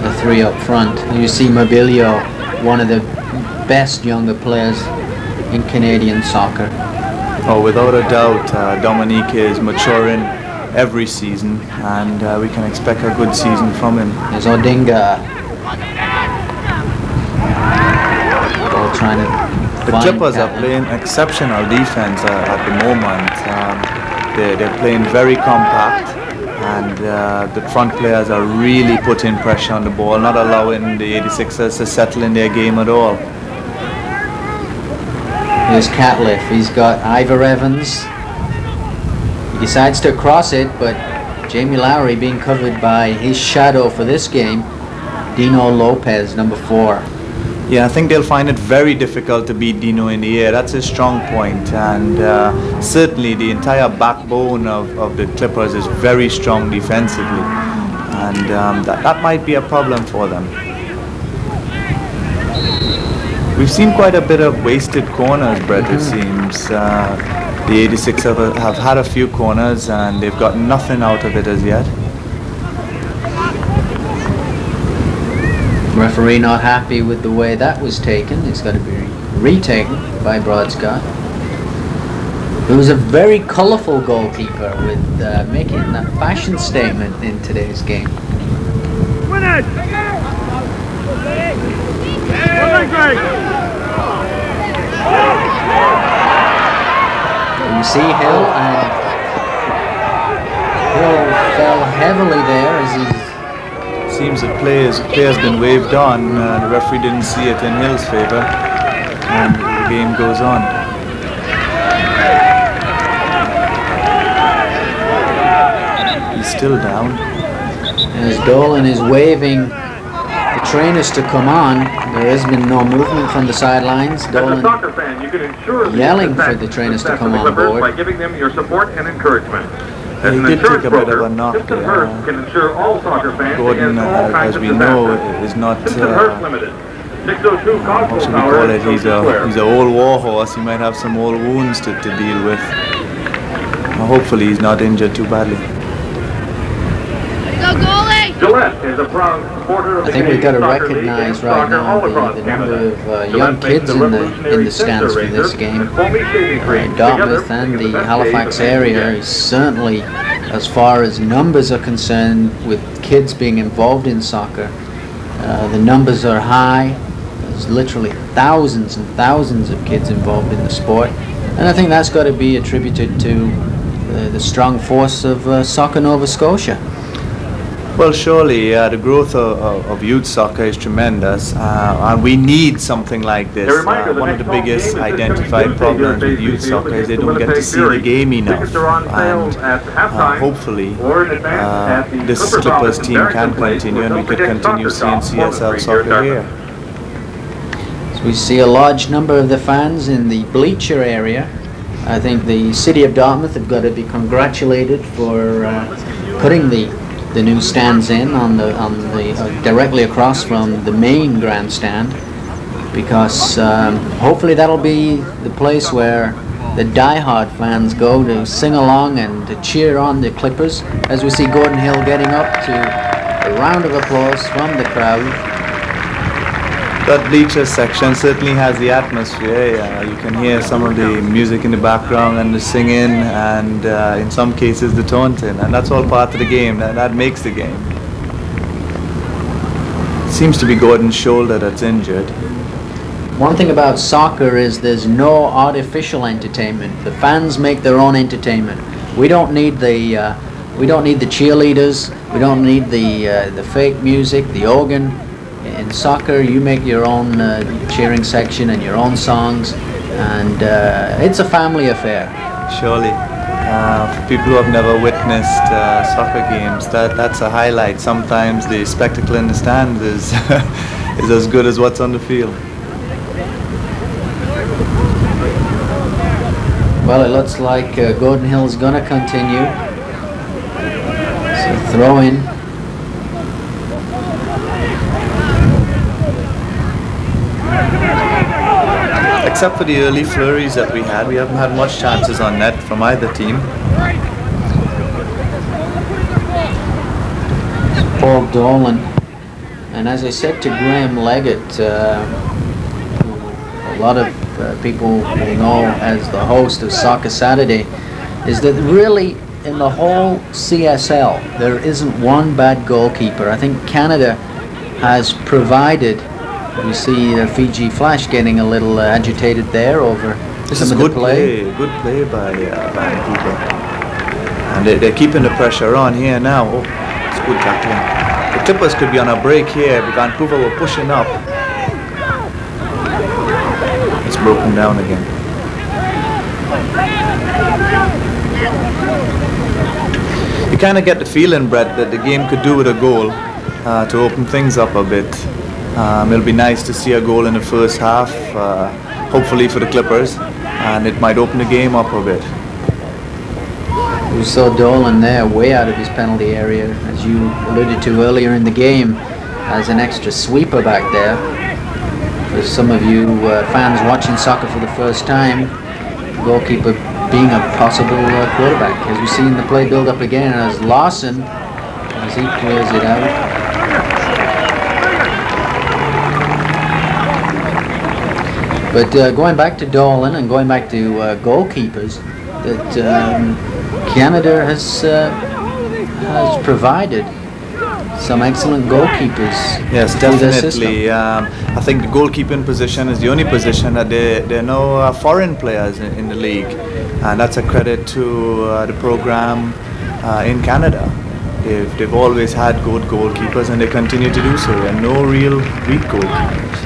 the 3 up front. You see Mobilio, one of the best younger players in Canadian soccer. Oh, without a doubt, Dominique is maturing every season, and we can expect a good season from him. There's Odinga. All trying to The Clippers are playing exceptional defense at the moment. They're playing very compact, and the front players are really putting pressure on the ball, not allowing the 86'ers to settle in their game at all. Here's Catliff. He's got Ivor Evans. He decides to cross it, but Jamie Lowry being covered by his shadow for this game, Dino Lopez, number 4. Yeah, I think they'll find it very difficult to beat Dino in the air. That's his strong point, and certainly the entire backbone of the Clippers is very strong defensively, and that might be a problem for them. We've seen quite a bit of wasted corners, Brett, it seems. The 86'ers have had a few corners, and they've got nothing out of it as yet. Referee not happy with the way that was taken. It's got to be retaken by Broadsguard, who's a very colourful goalkeeper with making a fashion statement in today's game. Win it! You see Hill, and Hill fell heavily there as he's Seems the play has been waved on. The referee didn't see it in Hill's favor, and the game goes on. He's still down. As Dolan is waving the trainers to come on, there has been no movement from the sidelines. Dolan yelling for the trainers to come on board. By giving them your support and encouragement. He did take a bit of a knock there. Gordon, as we know, is not, what should we call it, he's an old war horse. He might have some old wounds to deal with. Hopefully he's not injured too badly. I think we've got to recognize right now the number of young kids in the stands for this game. Dartmouth and the Halifax area is certainly, as far as numbers are concerned, with kids being involved in soccer, the numbers are high. There's literally thousands and thousands of kids involved in the sport, and I think that's got to be attributed to the strong force of Soccer Nova Scotia. Well, surely the growth of youth soccer is tremendous, and we need something like this. One of the biggest identified problems with youth soccer is they don't get to see the game enough, and hopefully this Clippers team can continue, and we could continue seeing CSL soccer here. So we see a large number of the fans in the bleacher area. I think the city of Dartmouth have got to be congratulated for putting the new stands in on the directly across from the main grandstand, because hopefully that'll be the place where the die-hard fans go to sing along and to cheer on the Clippers, as we see Gordon Hill getting up to a round of applause from the crowd. That bleacher section certainly has the atmosphere. You can hear some of the music in the background and the singing, and in some cases the taunting, and that's all part of the game. That makes the game. It seems to be Gordon's shoulder that's injured. One thing about soccer is there's no artificial entertainment. The fans make their own entertainment. We don't need the cheerleaders. We don't need the fake music, the organ. In soccer, you make your own cheering section and your own songs, and it's a family affair. Surely. For people who have never witnessed soccer games, that's a highlight. Sometimes the spectacle in the stands is as good as what's on the field. Well, it looks like Gordon Hill's going to continue. So throw in. Except for the early flurries that we haven't had much chances on net from either team. Paul Dolan, and as I said to Graham Leggett, a lot of people will know as the host of Soccer Saturday, is that really in the whole CSL there isn't one bad goalkeeper. I think Canada has provided. We see Fiji Flash getting a little agitated there over some of the play. Good play by Vancouver. And they're keeping the pressure on here now. Oh, it's good tackling. The Clippers could be on a break here, but Vancouver were pushing up. It's broken down again. You kind of get the feeling, Brett, that the game could do with a goal to open things up a bit. It'll be nice to see a goal in the first half, hopefully for the Clippers, and it might open the game up a bit. We saw Dolan there way out of his penalty area, as you alluded to earlier in the game, as an extra sweeper back there. For some of you fans watching soccer for the first time, goalkeeper being a possible quarterback. As we see in the play build up again, as Lawson, as he clears it out. But going back to Dolan and going back to goalkeepers, that Canada has provided some excellent goalkeepers. Yes, definitely. I think the goalkeeping position is the only position that there are no foreign players in the league, and that's a credit to the program in Canada. They've always had good goalkeepers, and they continue to do so, and no real weak goalkeepers.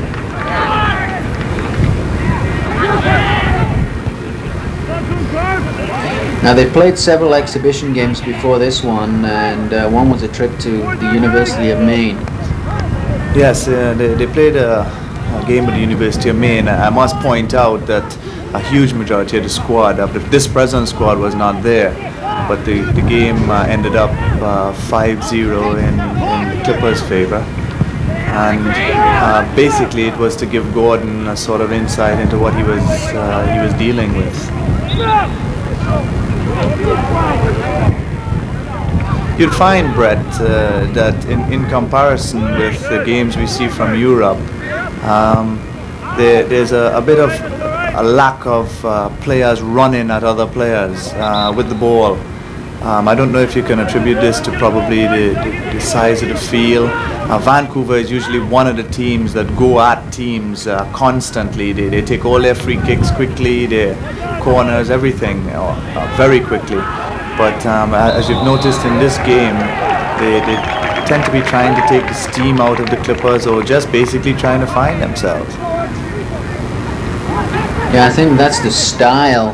Now they played several exhibition games before this one, and one was a trip to the University of Maine. Yes, they played a game with the University of Maine. I must point out that a huge majority of the squad, this present squad, was not there. But the game ended up 5-0 in the Clippers' favour. And basically it was to give Gordon a sort of insight into what he was dealing with. You'll find, Brett, that in comparison with the games we see from Europe, there's a bit of a lack of players running at other players with the ball. I don't know if you can attribute this to probably the size of the field. Vancouver is usually one of the teams that go at teams constantly. They take all their free kicks quickly, their corners, everything very quickly. But as you've noticed in this game, they tend to be trying to take the steam out of the Clippers, or just basically trying to find themselves. Yeah, I think that's the style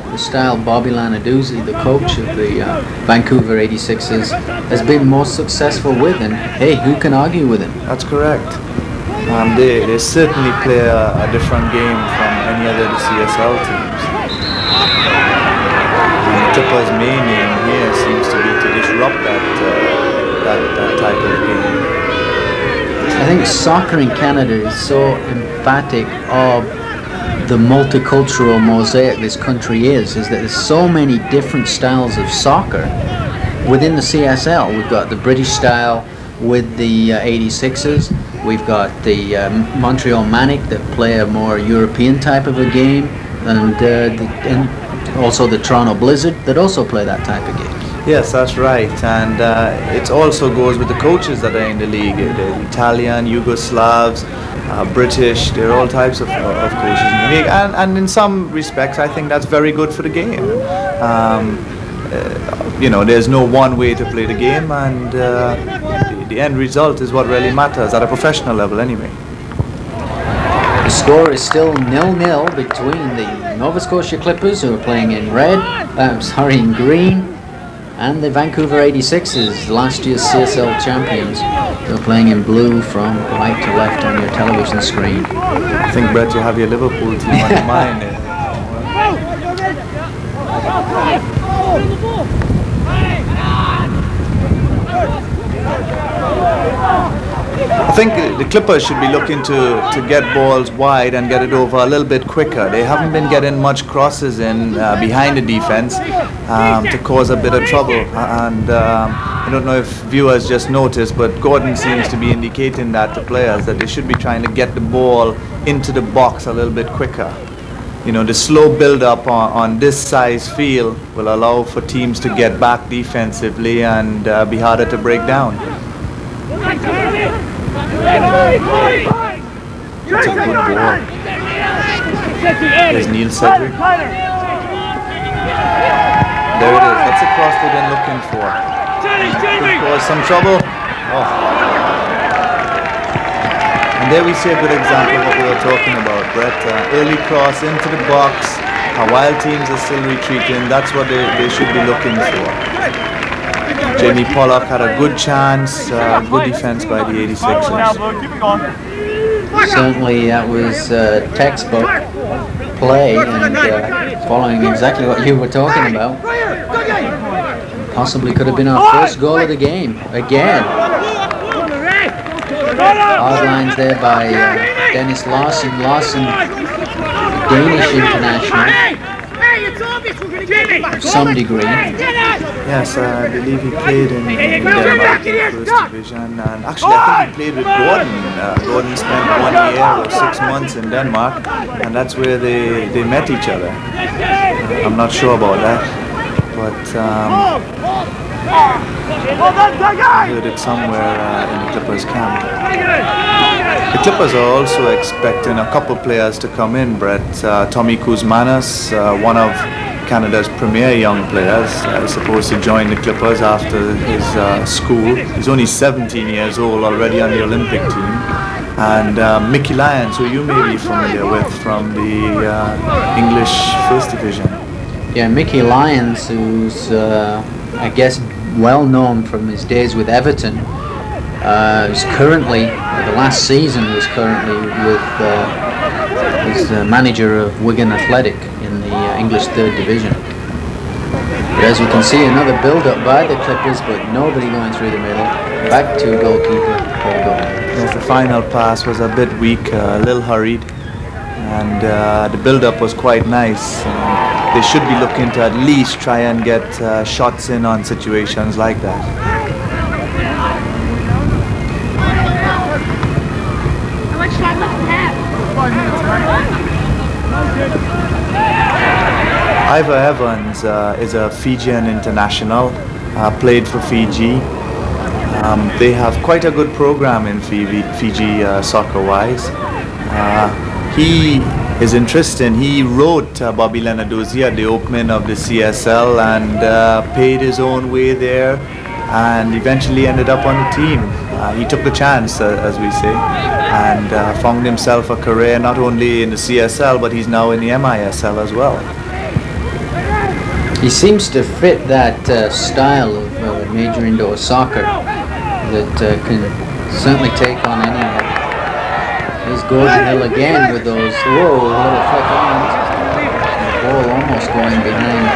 Bobby Lanaduzzi, the coach of the Vancouver 86'ers, has been most successful with, and hey, who can argue with him? That's correct. They certainly play a different game from any other of the CSL teams. And the Clippers' main aim here seems to be to disrupt that type of game. I think soccer in Canada is so emphatic of the multicultural mosaic this country is that there's so many different styles of soccer within the CSL. We've got the British style with the 86'ers. We've got the Montreal Manic that play a more European type of a game, and also the Toronto Blizzard that also play that type of game. Yes, that's right, and it also goes with the coaches that are in the league. The Italian, Yugoslavs, British, there are all types of coaches in the league, and in some respects I think that's very good for the game. There's no one way to play the game, and the end result is what really matters at a professional level anyway. The score is still 0-0 between the Nova Scotia Clippers, who are playing in in green, and the Vancouver 86'ers, last year's CSL champions, who are playing in blue from right to left on your television screen. I think, Brett, you have your Liverpool team on your mind. I think the Clippers should be looking to get balls wide and get it over a little bit quicker. They haven't been getting much crosses in behind the defense to cause a bit of trouble. And I don't know if viewers just noticed, but Gordon seems to be indicating that to players, that they should be trying to get the ball into the box a little bit quicker. The slow build-up on this size field will allow for teams to get back defensively and be harder to break down. That's a good ball. There's Neil Cedric. There it is. That's the cross they've been looking for. Could cause some trouble. Oh. And there we see a good example of what we were talking about, Brett. Early cross into the box. While teams are still retreating, that's what they should be looking for. Jamie Pollock had a good chance, good defense by the 86'ers. Certainly that was textbook play, and following exactly what you were talking about. Possibly could have been our first goal of the game, again. Hard lines there by Dennis Larson, Danish international. To some degree. Yes, I believe he played in Denmark in the first division, and actually I think he played with Gordon. Gordon spent 1 year or 6 months in Denmark, and that's where they met each other. I'm not sure about that, but I heard it somewhere in the Clippers camp. The Clippers are also expecting a couple players to come in, Brett. Tommy Kuzmanis, one of Canada's premier young players. Supposed to join the Clippers after his school. He's only 17 years old, already on the Olympic team. And Mickey Lyons, who you may be familiar with from the English First Division. Yeah, Mickey Lyons, who's I guess well known from his days with Everton, is currently, the last season was currently with is the manager of Wigan Athletic in the English Third Division. But as you can see, another build-up by the Clippers, but nobody going through the middle. Back to goalkeeper Paul Dolan. Yes, the final pass was a bit weak, a little hurried, and the build-up was quite nice. They should be looking to at least try and get shots in on situations like that. How much time left to have? Ivor Evans is a Fijian international, played for Fiji. They have quite a good program in Fiji soccer-wise. He is interesting. He wrote Bobby Lenarduzzi at the opening of the CSL and paid his own way there, and eventually ended up on the team. He took the chance, as we say, and found himself a career not only in the CSL, but he's now in the MISL as well. He seems to fit that style of major indoor soccer that can certainly take on any level. Here's Gordon Hill again with those, little flick arms. The ball almost going behind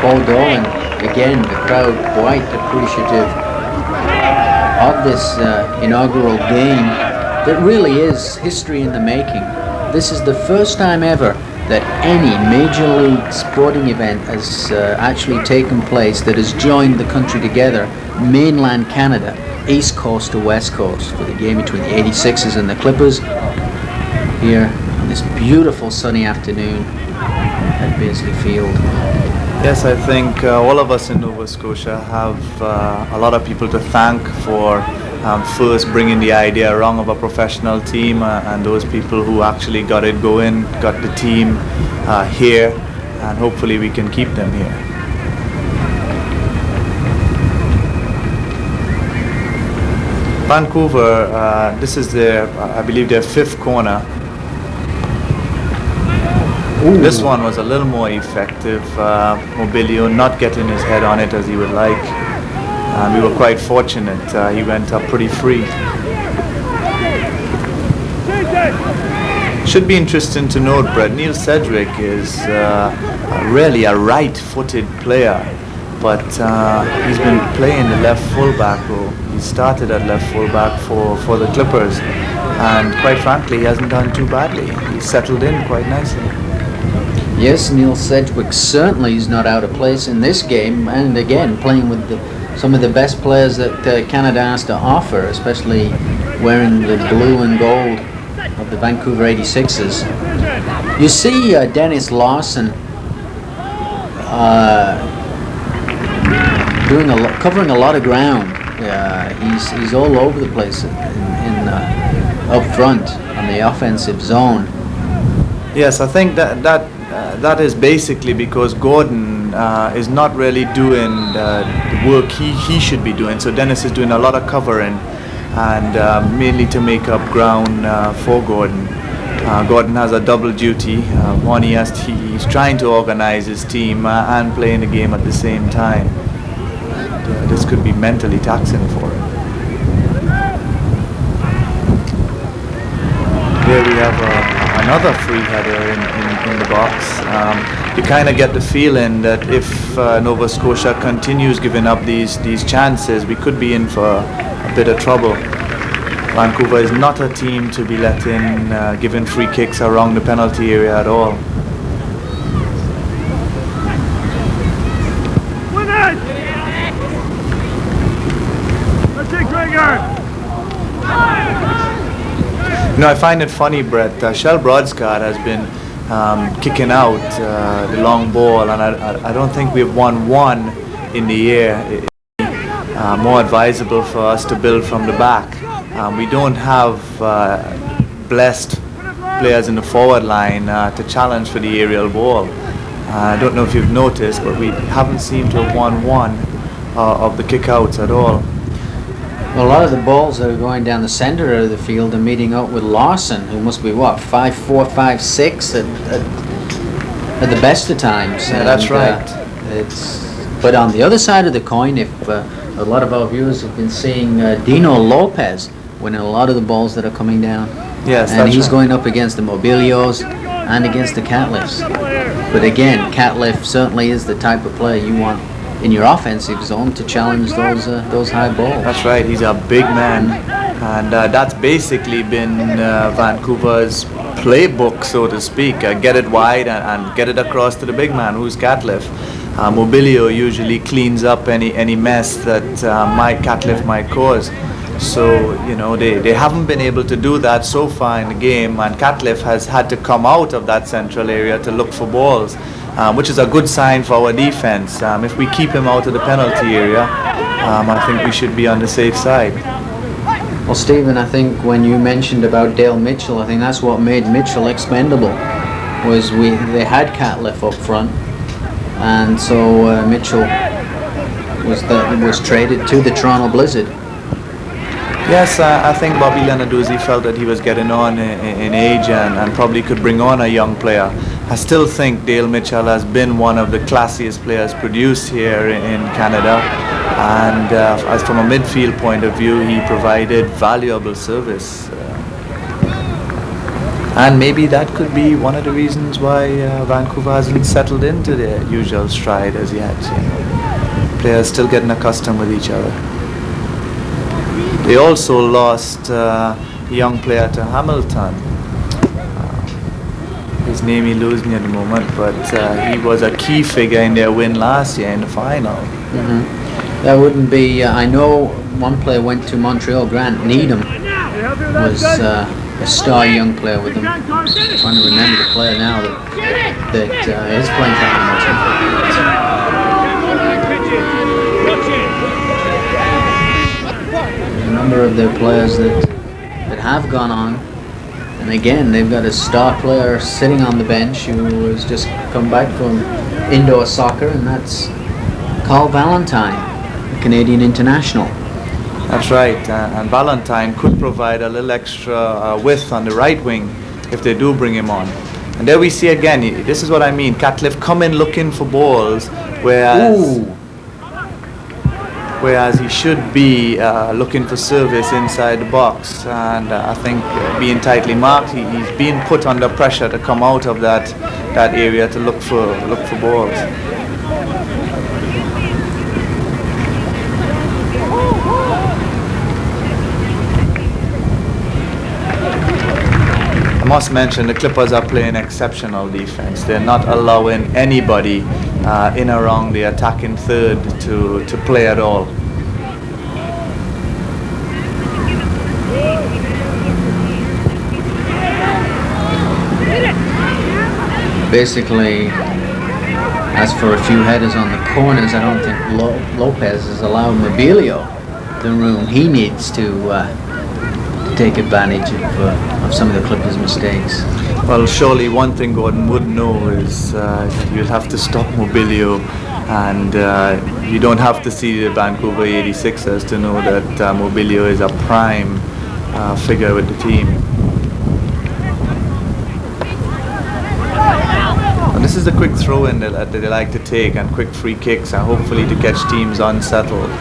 Paul Dolan. Again, the crowd quite appreciative of this inaugural game that really is history in the making. This is the first time ever that any major league sporting event has actually taken place that has joined the country together, mainland Canada, east coast to west coast, for the game between the 86'ers and the Clippers here on this beautiful sunny afternoon at Beazley Field. Yes, I think all of us in Nova Scotia have a lot of people to thank for first bringing the idea around of a professional team, and those people who actually got it going, got the team here, and hopefully we can keep them here. Vancouver, this is their, I believe, their fifth corner. Ooh. This one was a little more effective. Mobilio not getting his head on it as he would like. And we were quite fortunate. He went up pretty free. Should be interesting to note, Brett, Neil Sedgwick is really a right-footed player, but he's been playing the left fullback role. He started at left fullback for the Clippers, and quite frankly, he hasn't done too badly. He's settled in quite nicely. Yes, Neil Sedgwick certainly is not out of place in this game, and again, playing with some of the best players that Canada has to offer, especially wearing the blue and gold of the Vancouver 86'ers. You see Dennis Lawson covering a lot of ground. He's all over the place up front on the offensive zone. Yes, I think that is basically because Gordon is not really doing the work he should be doing. So Dennis is doing a lot of covering, and mainly to make up ground for Gordon. Gordon has a double duty. One, he's trying to organize his team and playing the game at the same time. And, this could be mentally taxing for him. Here we have another free header in the box. You kind of get the feeling that if Nova Scotia continues giving up these chances, we could be in for a bit of trouble. Vancouver is not a team to be letting giving free kicks around the penalty area at all. You know, I find it funny, Brett. Shell Broadscott has been kicking out the long ball, and I don't think we've won one in the air. It's more advisable for us to build from the back. We don't have blessed players in the forward line to challenge for the aerial ball. I don't know if you've noticed, but we haven't seemed to have won one of the kickouts at all. Well, a lot of the balls that are going down the center of the field are meeting up with Larson, who must be, what, 5'4", 5'6", at the best of times. Yeah, that's right. But on the other side of the coin, if a lot of our viewers have been seeing Dino Lopez winning a lot of the balls that are coming down. Yes, and he's going up against the Mobilios and against the Catlifs. But again, Catliff certainly is the type of player you want in your offensive zone to challenge those high balls. That's right. He's a big man, and that's basically been Vancouver's playbook, so to speak. Get it wide and get it across to the big man, who's Catliff. Mobilio usually cleans up any mess that Catliff might cause. So, you know, they haven't been able to do that so far in the game, and Catliff has had to come out of that central area to look for balls, which is a good sign for our defense. If we keep him out of the penalty area, I think we should be on the safe side. Well, Stephen, I think when you mentioned about Dale Mitchell, I think that's what made Mitchell expendable, was they had Catliff up front, and so Mitchell was traded to the Toronto Blizzard. Yes, I think Bobby Lenarduzzi felt that he was getting on in age and probably could bring on a young player. I still think Dale Mitchell has been one of the classiest players produced here in Canada, and as from a midfield point of view, he provided valuable service. And maybe that could be one of the reasons why Vancouver hasn't settled into their usual stride as yet. Players still getting accustomed with each other. They also lost a young player to Hamilton. His name eludes me at the moment, but he was a key figure in their win last year in the final. Mm-hmm. That wouldn't be, I know one player went to Montreal, Grant Needham was a star young player with them. I'm trying to remember the player now that is playing for Hamilton. A number of their players that have gone on, and again they've got a star player sitting on the bench who has just come back from indoor soccer, and that's Carl Valentine, a Canadian international. That's right, and Valentine could provide a little extra width on the right wing if they do bring him on. And there we see again, this is what I mean, Catliff come in looking for balls, whereas he should be looking for service inside the box, and I think being tightly marked, he's being put under pressure to come out of that area to look for balls. I must mention the Clippers are playing exceptional defense. They're not allowing anybody in around the attacking third to play at all. Basically, as for a few headers on the corners, I don't think Lopez has allowed Mobilio the room he needs to take advantage of some of the Clippers' mistakes. Well, surely one thing Gordon would know is you'll have to stop Mobilio, and you don't have to see the Vancouver 86'ers to know that Mobilio is a prime figure with the team. And this is a quick throw-in that they like to take, and quick free kicks, and hopefully to catch teams unsettled.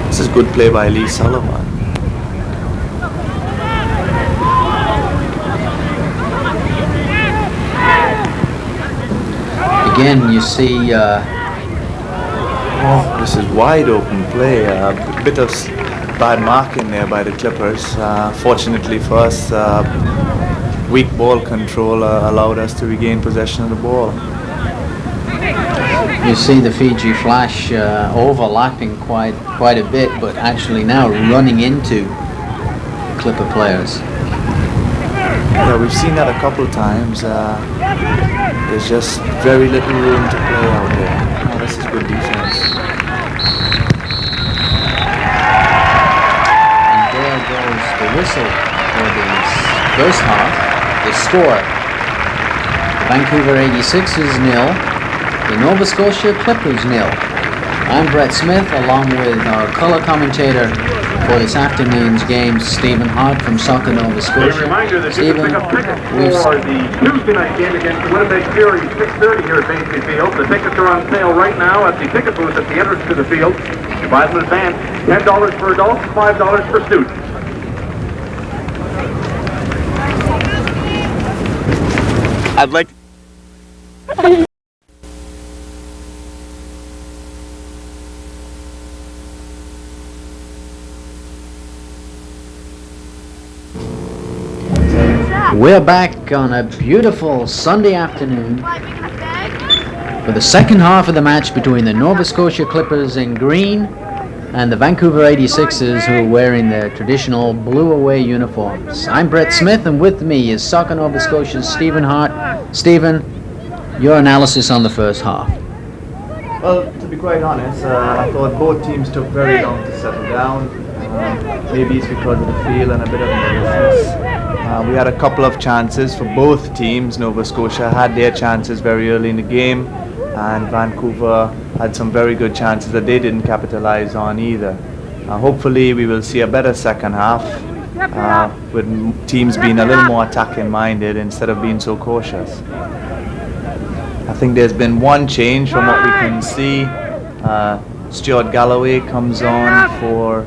This is good play by Lee Sullivan. Again, you see, this is wide open play. A bit of bad marking there by the Clippers. Fortunately for us, weak ball control allowed us to regain possession of the ball. You see the Fiji Flash overlapping quite a bit, but actually now running into Clipper players. Yeah, we've seen that a couple times. There's just very little room to play out there. Oh, this is good defense. And there goes the whistle for the first half. They score. Vancouver 86'ers 0, the Nova Scotia Clippers 0. I'm Brett Smith, along with our color commentator for this afternoon's game, Stephen Hart from Soccer Nova A Scotia. reminder that you Stephen, can pick up tickets we've for the Tuesday night game against the Winnipeg Fury, 6:30 here at Beazley Field. The tickets are on sale right now at the ticket booth at the entrance to the field. You buy them in advance, $10 for adults, $5 for students. I'd like. We're back on a beautiful Sunday afternoon for the second half of the match between the Nova Scotia Clippers in green and the Vancouver 86'ers, who are wearing their traditional blue away uniforms. I'm Brett Smith, and with me is Soccer Nova Scotia's Stephen Hart. Stephen, your analysis on the first half. Well, to be quite honest, I thought both teams took very long to settle down. Maybe it's because of the field and a bit of nervousness. We had a couple of chances for both teams. Nova Scotia had their chances very early in the game, and Vancouver had some very good chances that they didn't capitalize on either. Hopefully we will see a better second half with teams being a little more attacking minded instead of being so cautious. I think there's been one change from what we can see. Stuart Galloway comes on for,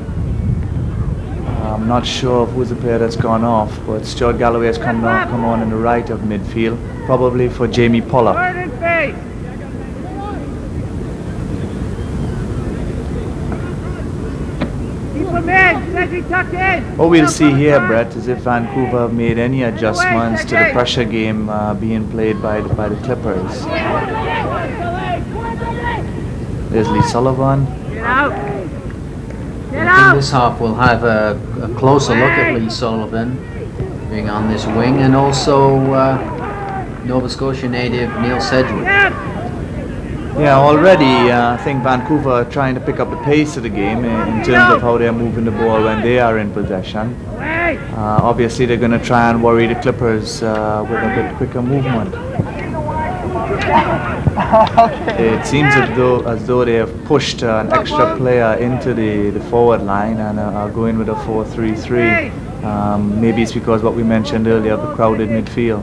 I'm not sure of who's the player that's gone off, but Stuart Galloway has come on in the right of midfield, probably for Jamie Pollock. What we'll see here, Brett, is if Vancouver have made any adjustments to the pressure game being played by the Clippers. There's Lee Sullivan. I think this half we'll have a closer look at Lee Sullivan being on this wing, and also Nova Scotia native Neil Sedgwick. Yeah, already I think Vancouver are trying to pick up the pace of the game in terms of how they're moving the ball when they are in possession. Obviously they're going to try and worry the Clippers with a bit quicker movement. It seems as though they have pushed an extra player into the forward line and are going with a 4-3-3. Maybe it's because what we mentioned earlier of the crowded midfield.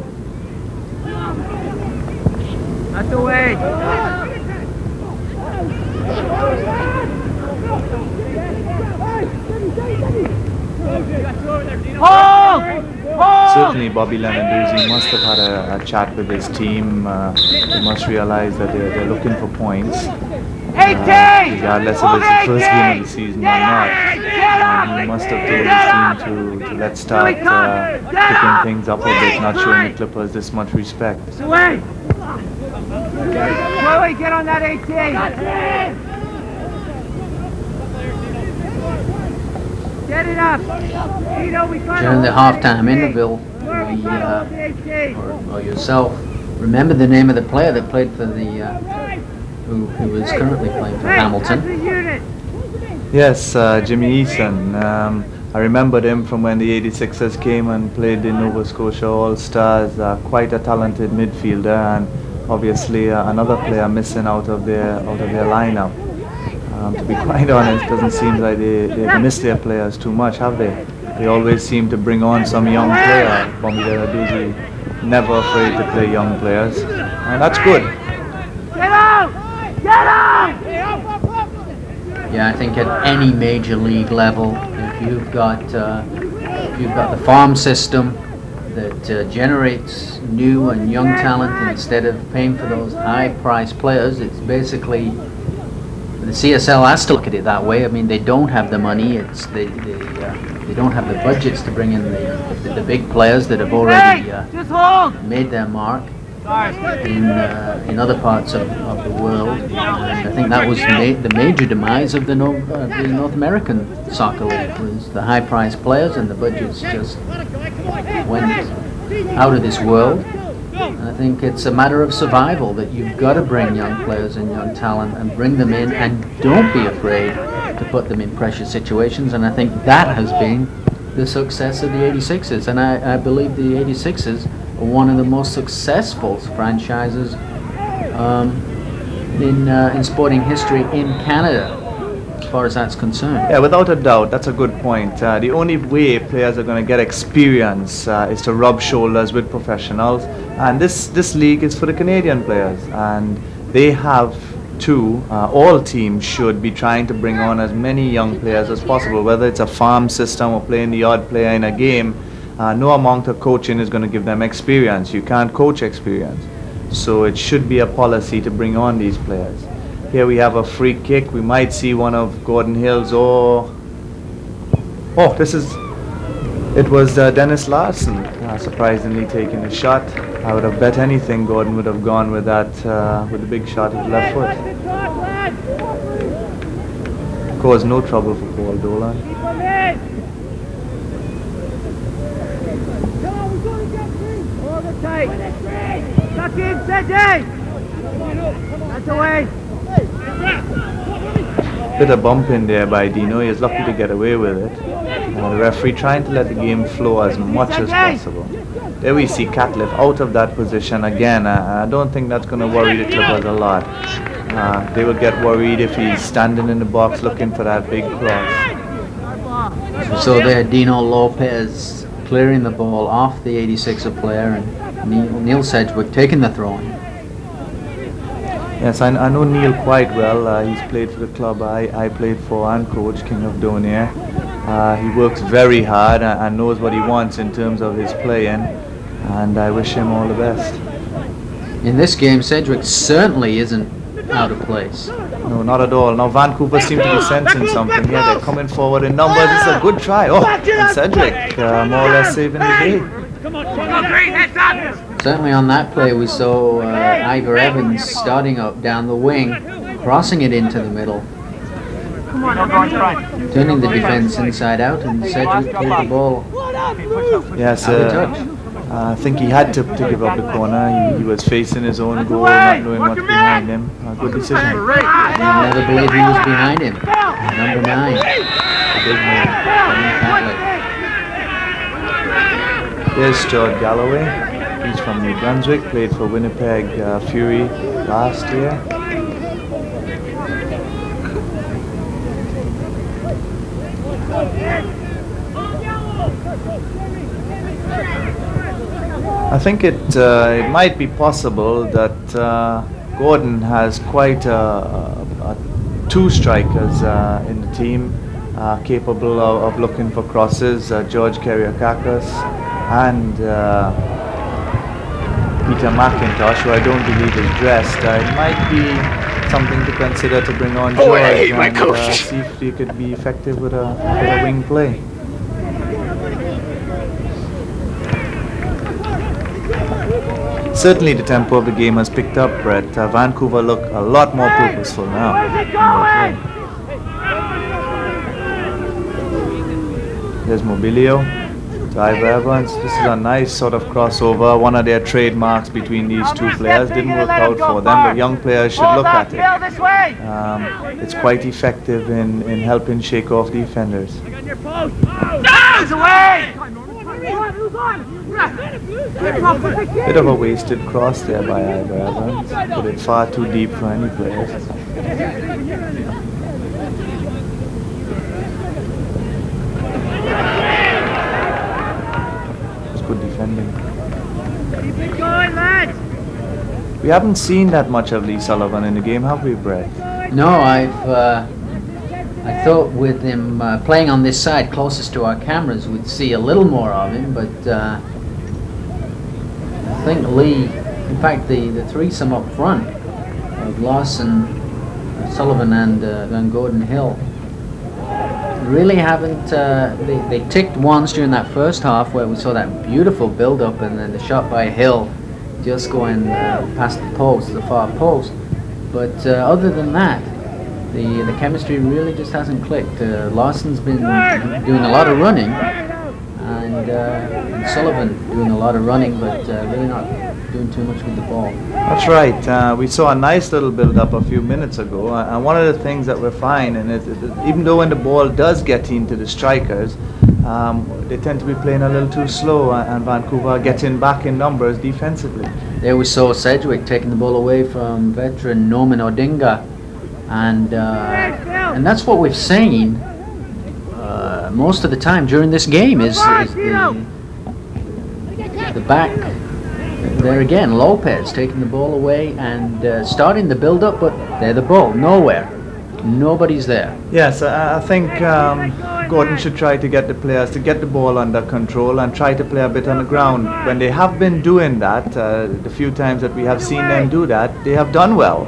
That's the way. Certainly Bobby Lenarduzzi must have had a chat with his team. They must realize that they're looking for points, regardless if it's the first game of the season or not. He must have told his team to let's start picking things up a bit, not showing the Clippers this much respect. Chloe, get on that 18. Get it up. During the halftime interval, or yourself, remember the name of the player that played for the, who is currently playing for Hamilton? Yes, Jimmy Eason. I remembered him from when the 86'ers came and played the Nova Scotia All-Stars. Quite a talented midfielder, and obviously another player missing out of their lineup. To be quite honest, doesn't seem like they've missed their players too much, have they? They always seem to bring on some young player. Bobby Lenarduzzi never afraid to play young players, and that's good. Get out! Get out! Yeah, I think at any major league level, if you've got the farm system that generates new and young talent instead of paying for those high-priced players, it's basically the CSL has to look at it that way. I mean, they don't have the money. They don't have the budgets to bring in the big players that have already made their mark in other parts of the world. And I think that was the major demise of the North American Soccer League, was the high-priced players, and the budgets just went out of this world. And I think it's a matter of survival, that you've got to bring young players and young talent and bring them in, and don't be afraid to put them in pressure situations. And I think that has been the success of the 86'ers, and I believe the 86'ers for one of the most successful franchises in sporting history in Canada, as far as that's concerned. Yeah, without a doubt, that's a good point. The only way players are going to get experience is to rub shoulders with professionals, and this league is for the Canadian players, and they have to. All teams should be trying to bring on as many young players as possible, whether it's a farm system or playing the odd player in a game. No amount of coaching is going to give them experience. You can't coach experience. So it should be a policy to bring on these players. Here we have a free kick. We might see one of Gordon Hill's or... Oh, it was Dennis Larson surprisingly taking a shot. I would have bet anything Gordon would have gone with that, with the big shot of the left foot. Caused no trouble for Paul Dolan. Tuck in, Sedgey! That's away! Bit of bump in there by Dino. He was lucky to get away with it. The referee trying to let the game flow as much as possible. There we see Catliffe out of that position again. I don't think that's going to worry the Clippers a lot. They will get worried if he's standing in the box looking for that big cross. So there, Dino Lopez clearing the ball off the 86er player, and Neil Sedgwick taking the throw in. Yes, I know Neil quite well. He's played for the club I played for and coach, King of Donair. He works very hard and knows what he wants in terms of his playing, and I wish him all the best. In this game, Sedgwick certainly isn't out of place. No, not at all. Now Vancouver seem to be sensing something here. They're coming forward in numbers. It's a good try. Oh, and Sedgwick more or less saving the day. Certainly on that play we saw Ivor Evans starting up down the wing, crossing it into the middle, turning the defence inside out, and Sedgwick cleared the ball. Yes, I think he had to give up the corner. He was facing his own goal, not knowing what's behind him. Good decision. You never believe he was behind him. Number 9, the big man, Catliffe. There's Stuart Galloway. He's from New Brunswick, played for Winnipeg Fury last year. I think it might be possible that Gordon has quite two strikers in the team capable of looking for crosses, George Keriakakis and Peter McIntosh, who I don't believe is dressed. It might be something to consider to bring on George and see if he could be effective with a wing play. Certainly the tempo of the game has picked up, Brett. Vancouver look a lot more purposeful now. There's Mobilio to Ivor Evans. This is a nice sort of crossover, one of their trademarks between these two players. Didn't work out for them, but young players should look at it. It's quite effective in helping shake off defenders. Bit of a wasted cross there by Ivor Evans, put it far too deep for any players. It's good defending. Keep it going, lads! We haven't seen that much of Lee Sullivan in the game, have we, Brett? No, I thought with him playing on this side closest to our cameras, we'd see a little more of him, but I think Lee, in fact the threesome up front of Lawson, Sullivan and Van Gordon Hill really haven't, they ticked once during that first half where we saw that beautiful build-up and then the shot by Hill just going past the post, the far post, but other than that, the chemistry really just hasn't clicked. Lawson's been doing a lot of running, and Sullivan doing a lot of running, but really not doing too much with the ball. That's right. We saw a nice little build-up a few minutes ago, and one of the things that we're finding is even though when the ball does get into the strikers, They tend to be playing a little too slow, and Vancouver getting back in numbers defensively. There we saw Sedgwick taking the ball away from veteran Norman Odinga, and that's what we've seen most of the time during this game is the back. There again, Lopez taking the ball away and starting the build-up, but they're the ball, nowhere. Nobody's there. Yes, I think Gordon should try to get the players to get the ball under control and try to play a bit on the ground. When they have been doing that, the few times that we have seen them do that, they have done well.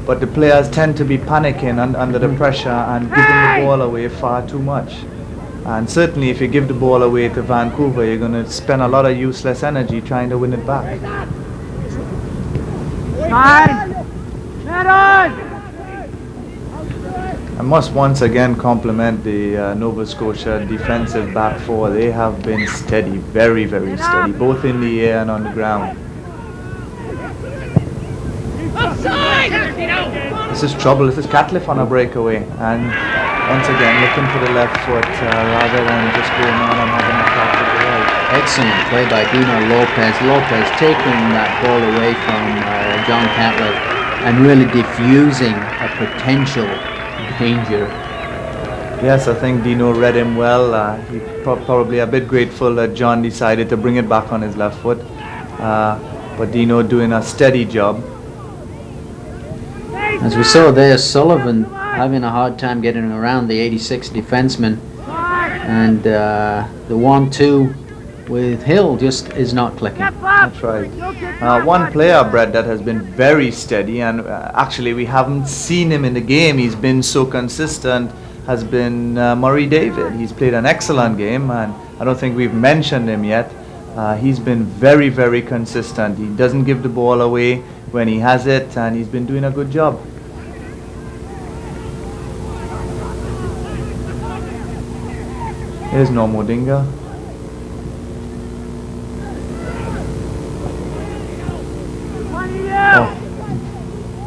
But the players tend to be panicking under the pressure and giving the ball away far too much. And certainly if you give the ball away to Vancouver, you're going to spend a lot of useless energy trying to win it back. I must once again compliment the Nova Scotia defensive back four. They have been steady, very, very steady, both in the air and on the ground. This is trouble. This is Catliffe on a breakaway, and once again looking for the left foot rather than just going on and having a crack with the right. Excellent play by Dino Lopez. Lopez taking that ball away from John Catliffe and really diffusing a potential danger. Yes, I think Dino read him well. He probably a bit grateful that John decided to bring it back on his left foot, but Dino doing a steady job. As we saw there, Sullivan having a hard time getting around the 86 defenseman, and the 1-2 with Hill just is not clicking. That's right. One player, Brett, that has been very steady, and actually we haven't seen him in the game, he's been so consistent, has been Murray David. He's played an excellent game, and I don't think we've mentioned him yet. He's been very, very consistent. He doesn't give the ball away when he has it, and he's been doing a good job. Here's Norm Odinga.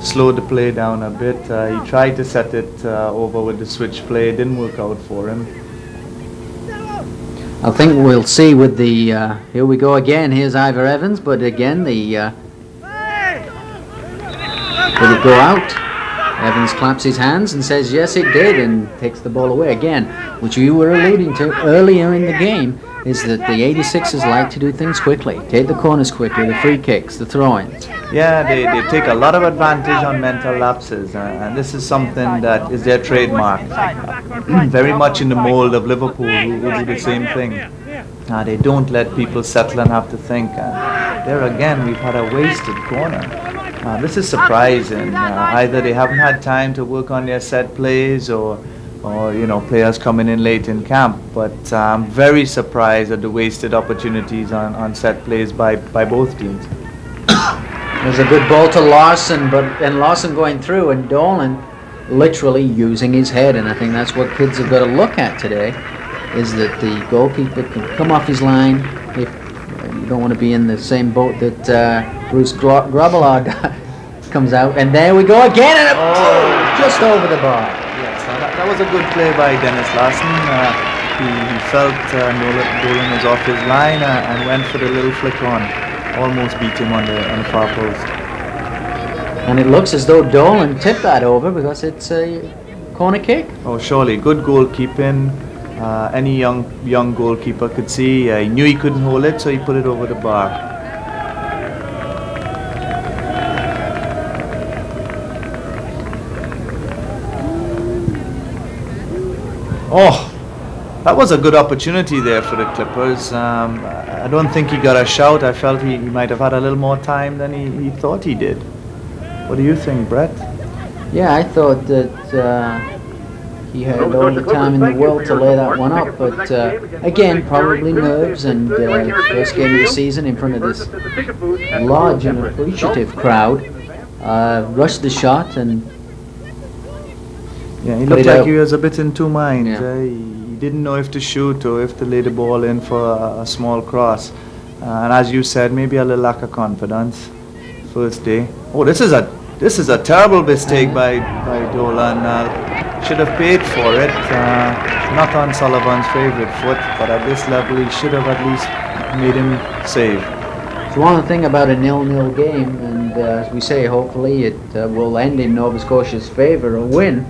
Slowed the play down a bit. He tried to set it over with the switch play. It didn't work out for him. I think we'll see with the here we go again. Here's Ivor Evans, but again the did it go out? Evans claps his hands and says yes it did, and takes the ball away again, which you were alluding to earlier in the game, is that the 86ers like to do things quickly, take the corners quickly, the free kicks, the throw-ins. Yeah, they take a lot of advantage on mental lapses, and this is something that is their trademark. Very much in the mold of Liverpool, who do the same thing. They don't let people settle and have to think. There again, we've had a wasted corner. This is surprising. Either they haven't had time to work on their set plays, or you know, players coming in late in camp. But I'm very surprised at the wasted opportunities on set plays by both teams. There's a good ball to Larson, and Larson going through, and Dolan literally using his head, and I think that's what kids have got to look at today, is that the goalkeeper can come off his line. If you don't want to be in the same boat that Bruce Grobbelaar comes out, and there we go again, and just over the bar. Yes, that was a good play by Dennis Larson. He felt Dolan was off his line and went for the little flick on. Almost beat him on the far post. And it looks as though Dolan tipped that over because it's a corner kick. Oh, surely. Good goalkeeping. Any young goalkeeper could see. He knew he couldn't hold it, so he put it over the bar. Oh! That was a good opportunity there for the Clippers. I don't think he got a shout. I felt he might have had a little more time than he thought he did. What do you think, Brett? Yeah, I thought that he had all the time in the world to lay that one up, but again, probably nerves, and first game of the season in front of this large and appreciative crowd, rushed the shot, and yeah, he looked like he was a bit in two minds. Yeah. He didn't know if to shoot or if to lay the ball in for a small cross. And as you said, maybe a little lack of confidence. First day. Oh, this is a terrible mistake by Dolan. should have paid for it. Not on Sullivan's favourite foot, but at this level he should have at least made him save. It's one thing about a 0-0 game, and as we say, hopefully it will end in Nova Scotia's favour, a win.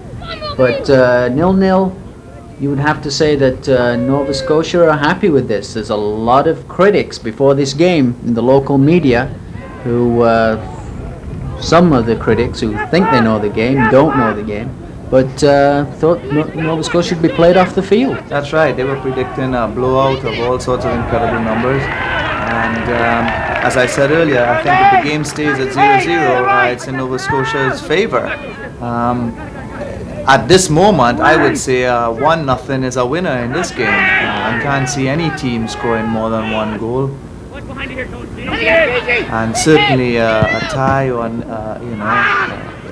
But 0-0, you would have to say that Nova Scotia are happy with this. There's a lot of critics before this game in the local media who, some of the critics who think they know the game, don't know the game, but thought Nova Scotia should be played off the field. That's right, they were predicting a blowout of all sorts of incredible numbers. And as I said earlier, I think if the game stays at 0-0, it's in Nova Scotia's favour. At this moment, I would say 1-0 is a winner in this game. I can't see any team scoring more than one goal. And certainly a tie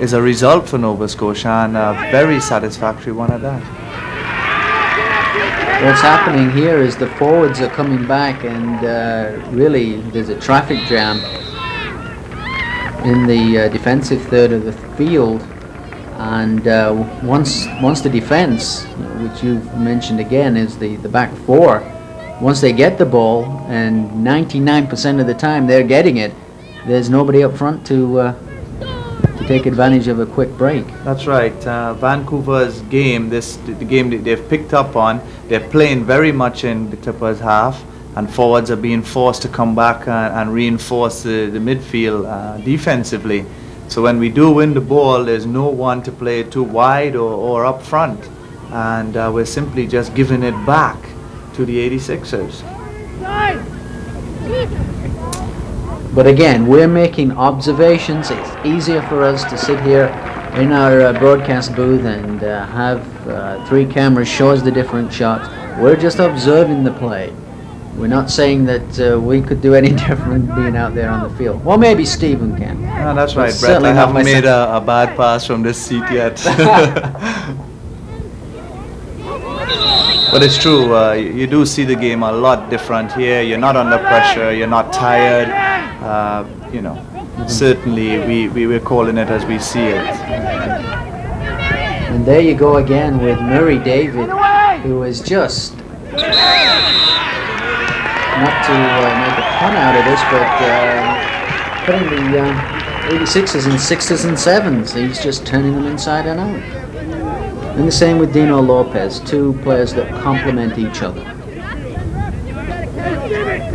is a result for Nova Scotia, and a very satisfactory one at that. What's happening here is the forwards are coming back, and really there's a traffic jam in the defensive third of the field. And once the defense, which you've mentioned again, is the back four, once they get the ball, and 99% of the time they're getting it, there's nobody up front to take advantage of a quick break. That's right. Vancouver's game, the game that they've picked up on, they're playing very much in the Clippers' half, and forwards are being forced to come back and reinforce the midfield defensively. So when we do win the ball, there's no one to play too wide or up front, and we're simply just giving it back to the 86'ers. But again, we're making observations. It's easier for us to sit here in our broadcast booth and have 3 cameras show us the different shots. We're just observing the play. We're not saying that we could do any different being out there on the field. Well, maybe Stephen can. No, that's right, Brett. I haven't made a bad pass from this seat yet. But it's true, you do see the game a lot different here. You're not under pressure, you're not tired. Certainly we were calling it as we see it. And there you go again with Murray David, who is just, not to make a pun out of this, but putting the 86'ers in 6s and 7s. He's just turning them inside and out. And the same with Dino Lopez, 2 players that complement each other.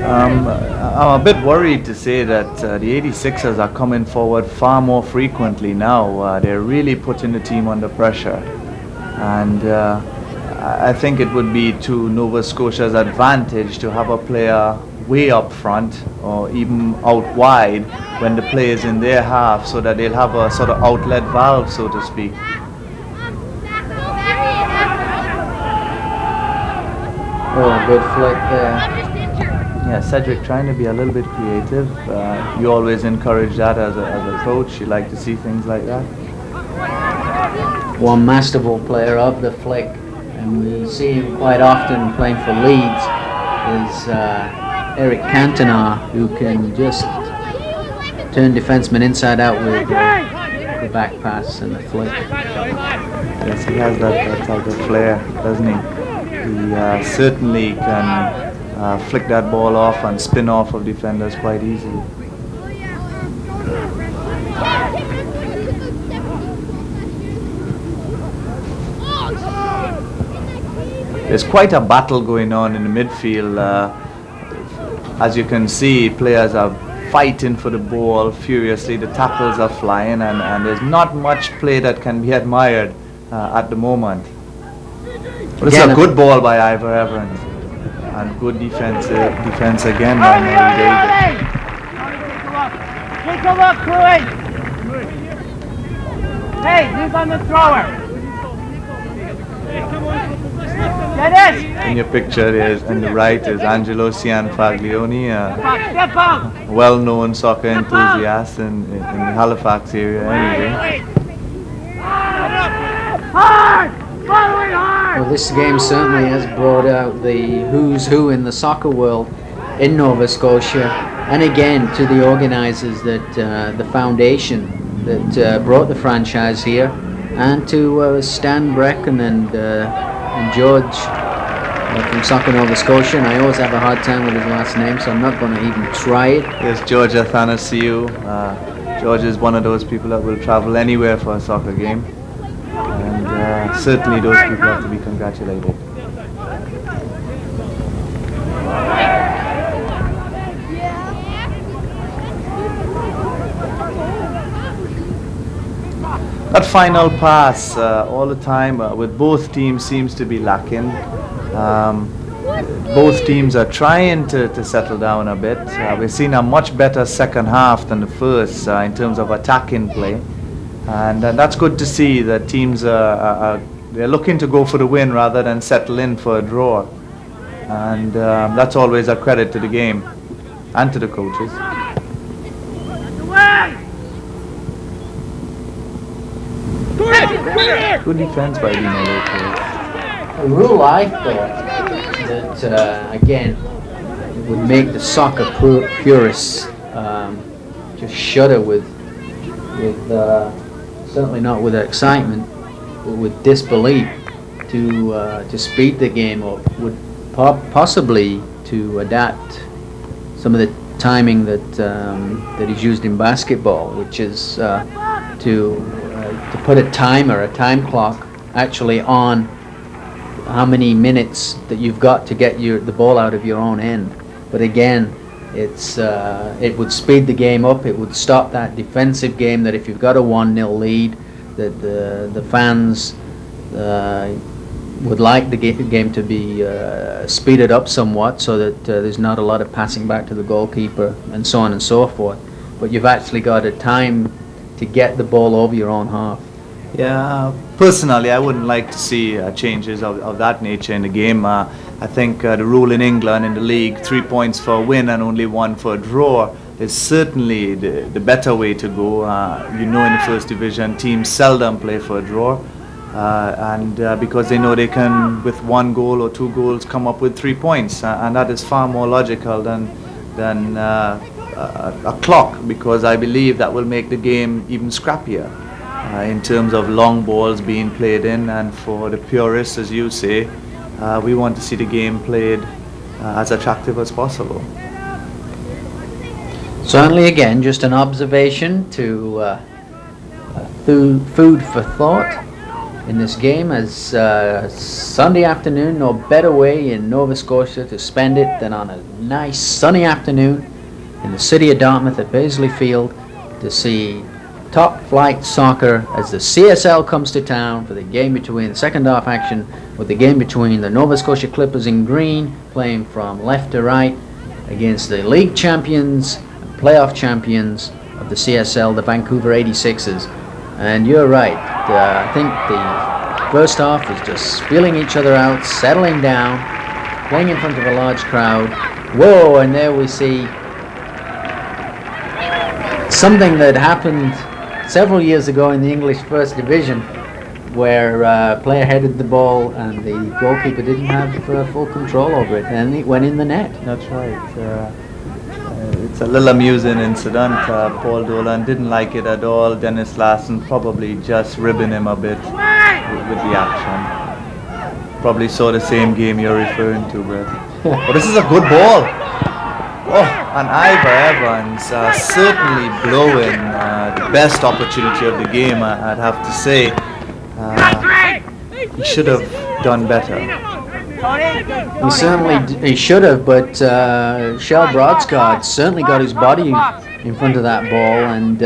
I'm a bit worried to say that the 86'ers are coming forward far more frequently now. They're really putting the team under pressure. And I think it would be to Nova Scotia's advantage to have a player way up front or even out wide when the play is in their half, so that they'll have a sort of outlet valve, so to speak. Oh, good flick there. Yeah, Cedric trying to be a little bit creative. You always encourage that as a coach. You like to see things like that. One masterful player of the flick, and we see him quite often playing for Leeds, is Eric Cantona, who can just turn defensemen inside out with the back pass and the flick. Yes, he has that type of flair, doesn't he? He certainly can flick that ball off and spin off of defenders quite easily. There's quite a battle going on in the midfield. As you can see, players are fighting for the ball furiously. The tackles are flying, and there's not much play that can be admired at the moment. But it's a good ball by Ivor Evans, and good defense again by Murray David. Take a look, Chloe. Hey, who's on the thrower? Get it! In your picture is, on the right, is Angelo Cianfaglione, a well-known soccer enthusiast in the Halifax area anyway. Well, this game certainly has brought out the who's who in the soccer world in Nova Scotia, and again to the organisers, that the foundation that brought the franchise here, and to Stan Brecken and George from Soccer Nova Scotia, and I always have a hard time with his last name, so I'm not going to even try it. Yes, George Athanasiou. George is one of those people that will travel anywhere for a soccer game, and certainly those people have to be congratulated. That final pass all the time with both teams seems to be lacking. Both teams are trying to settle down a bit. We've seen a much better second half than the first in terms of attacking play, and that's good to see that teams they're looking to go for the win rather than settle in for a draw, and that's always a credit to the game and to the coaches. Good defense by Dino Lopez. A rule I thought that again would make the soccer purists just shudder with certainly not with excitement, but with disbelief, to speed the game up, would possibly to adapt some of the timing that is used in basketball, which is to put a timer, a time clock, actually on how many minutes that you've got to get the ball out of your own end. But again, it would speed the game up. It would stop that defensive game that if you've got a 1-0 lead, that the fans would like the game to be speeded up somewhat, so that there's not a lot of passing back to the goalkeeper and so on and so forth. But you've actually got a time to get the ball over your own half. Yeah, personally, I wouldn't like to see changes of that nature in the game. I think the rule in England, in the league, 3 points for a win and only 1 for a draw, is certainly the better way to go. In the first division, teams seldom play for a draw, and because they know they can, with 1 goal or 2 goals, come up with 3 points, and that is far more logical than a clock, because I believe that will make the game even scrappier in terms of long balls being played in, and for the purists, as you say, we want to see the game played as attractive as possible. Certainly, again, just an observation to food for thought in this game, as Sunday afternoon, no better way in Nova Scotia to spend it than on a nice sunny afternoon in the city of Dartmouth at Beazley Field to see top flight soccer as the CSL comes to town for the game between the second half action, with the game between the Nova Scotia Clippers in green playing from left to right against the league champions and playoff champions of the CSL, the Vancouver 86'ers. And you're right, I think the first half was just feeling each other out, settling down, playing in front of a large crowd. Whoa, and there we see something that happened several years ago in the English First Division, where a player headed the ball and the goalkeeper didn't have full control over it, and it went in the net. That's right. It's a little amusing incident. Paul Dolan didn't like it at all. Dennis Larson probably just ribbing him a bit with the action. Probably saw the same game you're referring to, Brett. But this is a good ball. Oh, and Ivor Evans certainly blowing the best opportunity of the game, I'd have to say. He should have done better. He should have, but Shell Brodsky certainly got his body in front of that ball and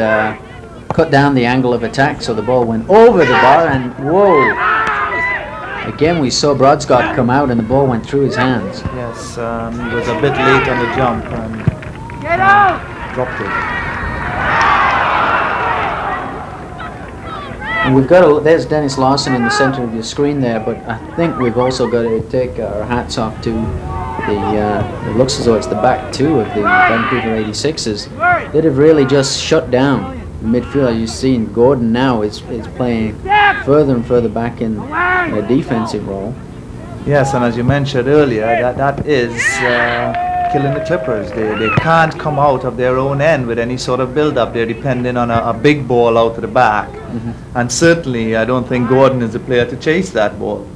cut down the angle of attack, so the ball went over the bar, and whoa! Again, we saw Brodsky come out and the ball went through his hands. Yes, he was a bit late on the jump and dropped it. And we've got there's Dennis Larson in the center of your screen there, but I think we've also got to take our hats off to it looks as though it's the back two of the Vancouver 86'ers that have really just shut down the midfield. You've seen Gordon now is playing further and further back in a defensive role. Yes, and as you mentioned earlier, that is killing the Clippers. They can't come out of their own end with any sort of build-up. They're depending on a big ball out to the back. And certainly, I don't think Gordon is the player to chase that ball.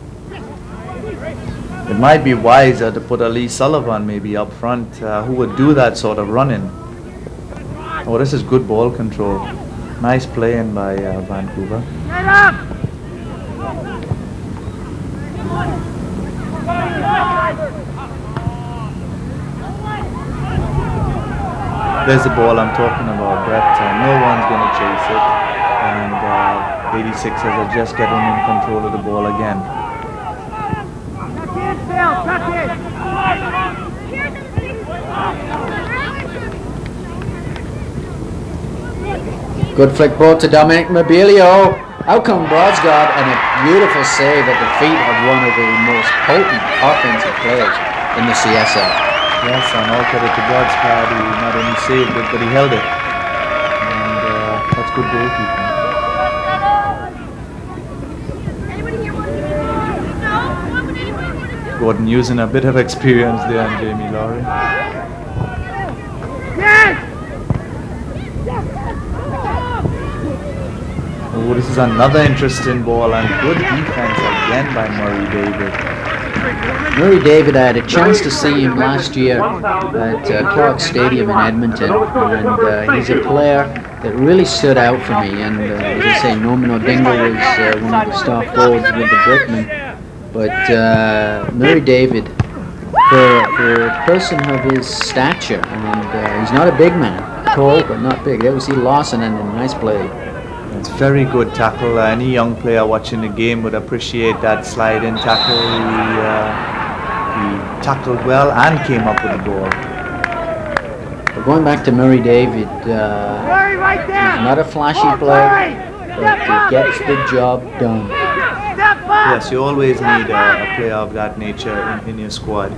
It might be wiser to put a Lee Sullivan maybe up front who would do that sort of running. Oh, this is good ball control. Nice playing by Vancouver. Get up! There's the ball I'm talking about, Brett. No one's going to chase it. And 86'ers are just getting in control of the ball again. Tuck in, Phil, tuck in! Good flick ball to Dominic Mobilio. Out come Brodsgard, and a beautiful save at the feet of one of the most potent offensive players in the CSL. Yes, and all credit to Brodsgard, who not only saved it, but he held it. And that's good goalkeeping. Gordon using a bit of experience there on Jamie Lowry. Oh, this is another interesting ball, and good defense again by Murray David. Murray David, I had a chance to see him last year at Clark Stadium in Edmonton, and he's a player that really stood out for me. And as I say, Norman Odinga was one of the star forwards with the Brickmen. But Murray David, for a person of his stature, and he's not a big man, tall but not big. There was Lawson, and a nice play. It's very good tackle. Any young player watching the game would appreciate that slide-in tackle. He tackled well and came up with the ball. But going back to Murray David, he's not a flashy player, but he gets the job done. Yes, you always need a player of that nature in your squad.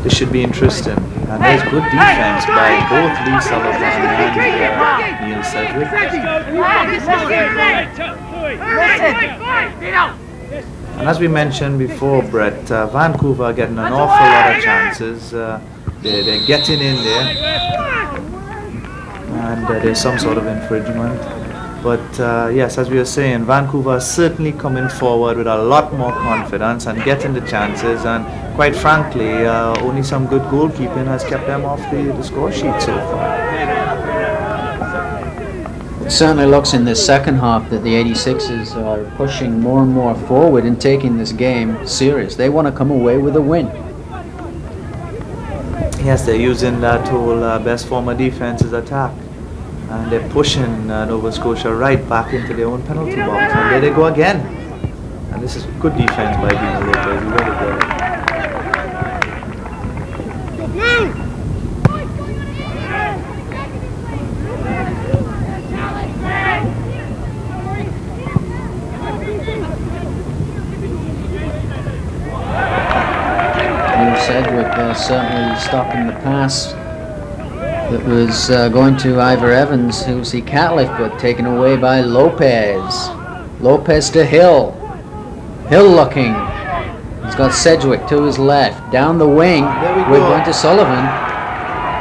This should be interesting. And there's good defense by both Lee Sullivan and Neil Sedgwick. And as we mentioned before, Brett, Vancouver are getting an awful lot of chances. They're getting in there. And there's some sort of infringement. But yes, as we were saying, Vancouver is certainly coming forward with a lot more confidence and getting the chances. And quite frankly, only some good goalkeeping has kept them off the score sheet so far. It certainly looks in the second half that the 86'ers are pushing more and more forward and taking this game serious. They want to come away with a win. Yes, they're using that whole best form of defense as attack. And they're pushing Nova Scotia right back into their own penalty box. And there they go again. And this is good defense by Dino Lopez. He really good. Sedgwick certainly stopping the pass that was going to Ivor Evans, who's the Catliff, but taken away by Lopez. Lopez to Hill. Hill looking. He's got Sedgwick to his left. Down the wing. We're going to Sullivan.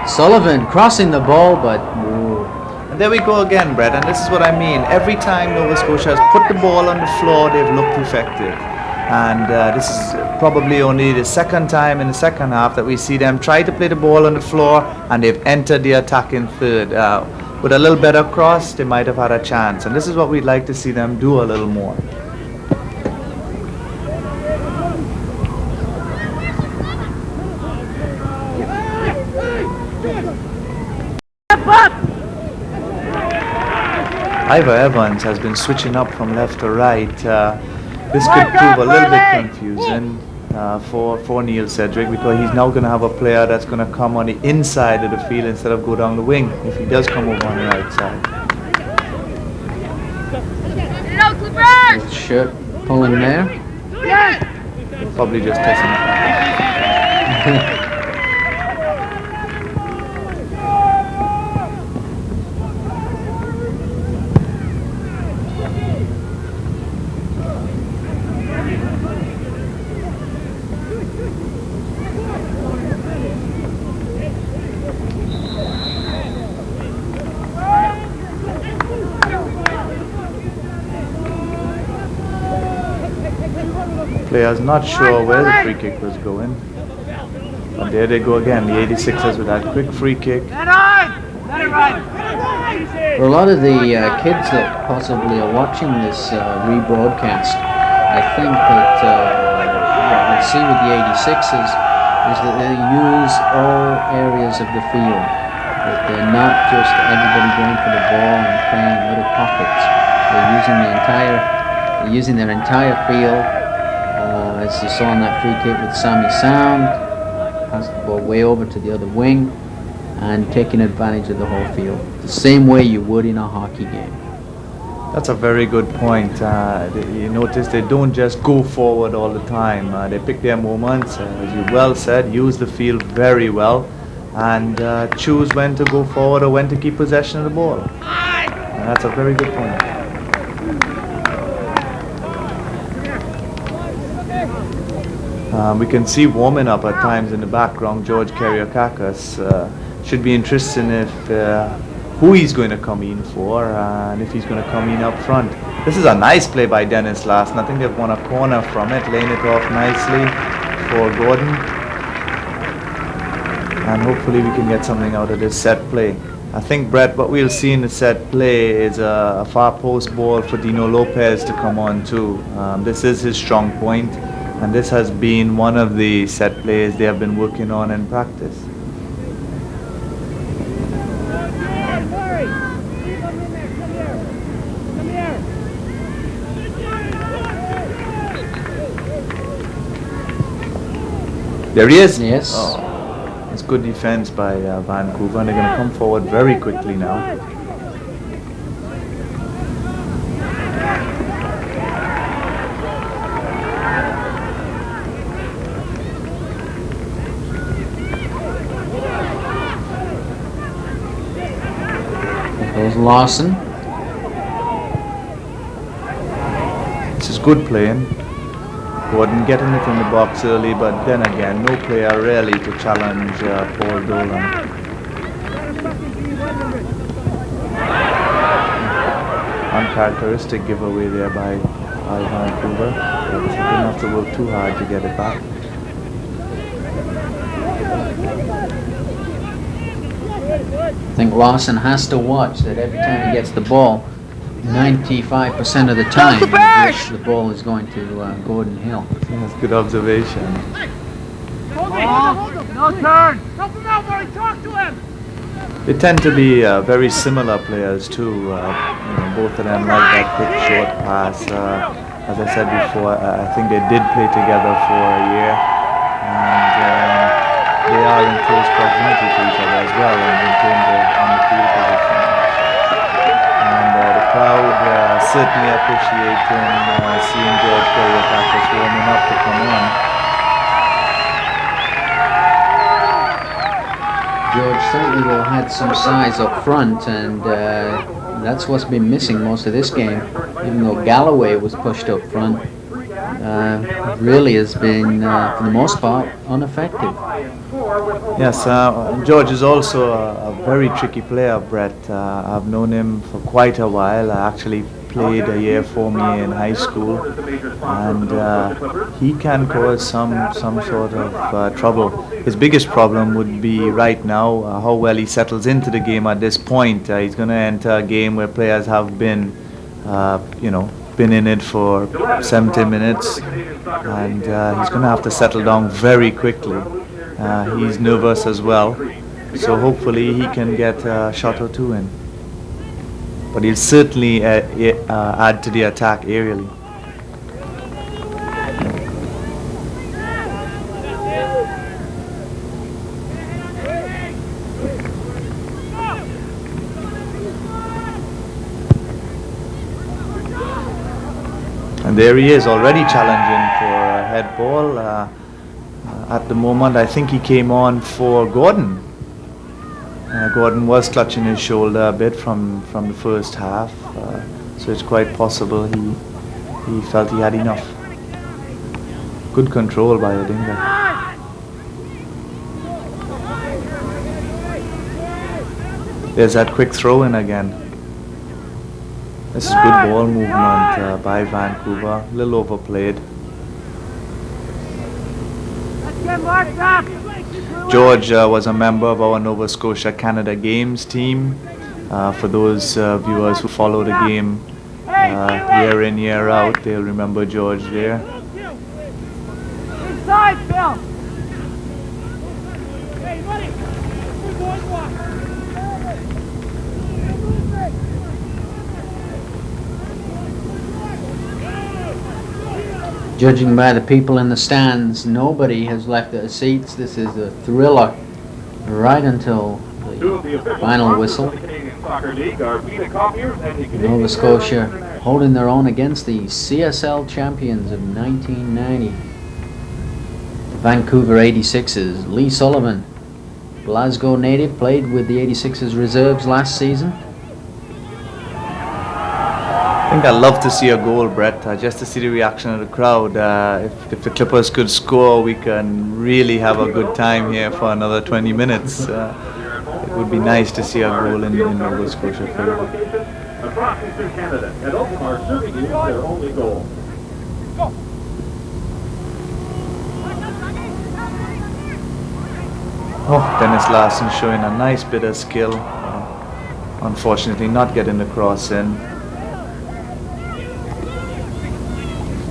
Sullivan crossing the ball, but... Ooh. And there we go again, Brett. And this is what I mean. Every time Nova Scotia has put the ball on the floor, they've looked effective. And this is probably only the second time in the second half that we see them try to play the ball on the floor, and they've entered the attack in third. With a little better cross, they might have had a chance. And this is what we'd like to see them do a little more. Ivor Evans has been switching up from left to right. This could prove a little bit confusing for Neil Sedgwick, because he's now going to have a player that's going to come on the inside of the field instead of go down the wing if he does come over on the right side. Shirt pulling there. Probably just testing it. Players not sure where the free kick was going. But there they go again, the 86'ers with that quick free kick. Let it run. For a lot of the kids that possibly are watching this rebroadcast, I think that what we see with the 86'ers is that they use all areas of the field. That they're not just everybody going for the ball and playing in little pockets. They're using their entire field. As you saw in that free kick with Sammy Sound, pass the ball way over to the other wing and taking advantage of the whole field, the same way you would in a hockey game. That's a very good point. You notice they don't just go forward all the time. They pick their moments, as you well said, use the field very well, and choose when to go forward or when to keep possession of the ball. And that's a very good point. We can see warming up at times in the background. George Kariakakis should be interesting if who he's going to come in for and if he's going to come in up front. This is a nice play by Dennis Larson. I think they've won a corner from it, laying it off nicely for Gordon. And hopefully we can get something out of this set play. I think, Brett, what we'll see in the set play is a far post ball for Dino Lopez to come on too. This is his strong point. And this has been one of the set plays they have been working on in practice. There he is. Yes. Oh, it's good defense by Vancouver, and they're going to come forward very quickly now. There's Larson. This is good playing. Gordon getting it in the box early, but then again, no player really to challenge Paul Dolan. Uncharacteristic giveaway there by Vancouver. But he didn't have to work too hard to get it back. I think Larson has to watch that every time he gets the ball, 95% of the time the ball is going to Gordon Hill. That's good observation. No turn. Help him out, Murray. Talk to him. They tend to be very similar players too. Both of them like that quick short pass. As I said before, I think they did play together for a year, and they are in close proximity to each other as well in terms of on the field position. And the crowd certainly appreciating seeing George Kariakakis warming up to come on. George certainly will have some size up front, and that's what's been missing most of this game. Even though Galloway was pushed up front, really has been, for the most part, ineffective. Yes, George is also a very tricky player, Brett. I've known him for quite a while. I actually played a year for me in high school, and he can cause some sort of trouble. His biggest problem would be right now how well he settles into the game at this point. He's going to enter a game where players have been, been in it for 70 minutes, and he's going to have to settle down very quickly. He's nervous as well, so hopefully he can get a shot or two in. But he'll certainly add to the attack aerially. And there he is, already challenging for a head ball. At the moment, I think he came on for Gordon. Gordon was clutching his shoulder a bit from the first half, so it's quite possible he felt he had enough. Good control by Odinga. There's that quick throw in again. This is good ball movement by Vancouver, a little overplayed. Time's up. George was a member of our Nova Scotia Canada Games team. For those viewers who follow the game year in, year out, they'll remember George there. Inside, Phil. Judging by the people in the stands, nobody has left their seats. This is a thriller right until the final whistle. Nova Scotia holding their own against the CSL champions of 1990. The Vancouver 86'ers. Lee Sullivan, Glasgow native, played with the 86'ers reserves last season. I think I'd love to see a goal, Brett, just to see the reaction of the crowd. If the Clippers could score, we can really have a good time here for another 20 minutes. It would be nice to see a goal in Nova Scotia Field. Across Eastern Canada, and Oakmar serving you their only goal. Oh, Dennis Larson showing a nice bit of skill. Unfortunately, not getting the cross in.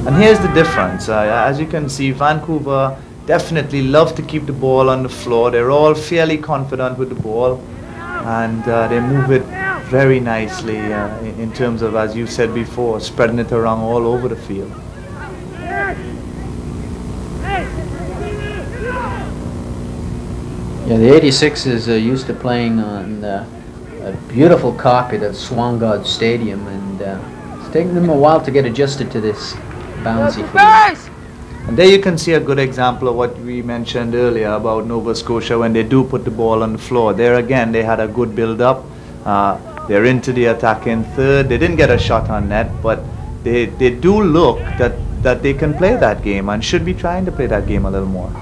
And here's the difference. As you can see, Vancouver definitely love to keep the ball on the floor. They're all fairly confident with the ball, and they move it very nicely in terms of, as you said before, spreading it around all over the field. Yeah, the 86ers are used to playing on a beautiful carpet at Swangard Stadium, and it's taken them a while to get adjusted to this bouncy field. And there you can see a good example of what we mentioned earlier about Nova Scotia when they do put the ball on the floor. There again, they had a good build-up. They're into the attacking third. They didn't get a shot on net, but they do look that they can play that game and should be trying to play that game a little more.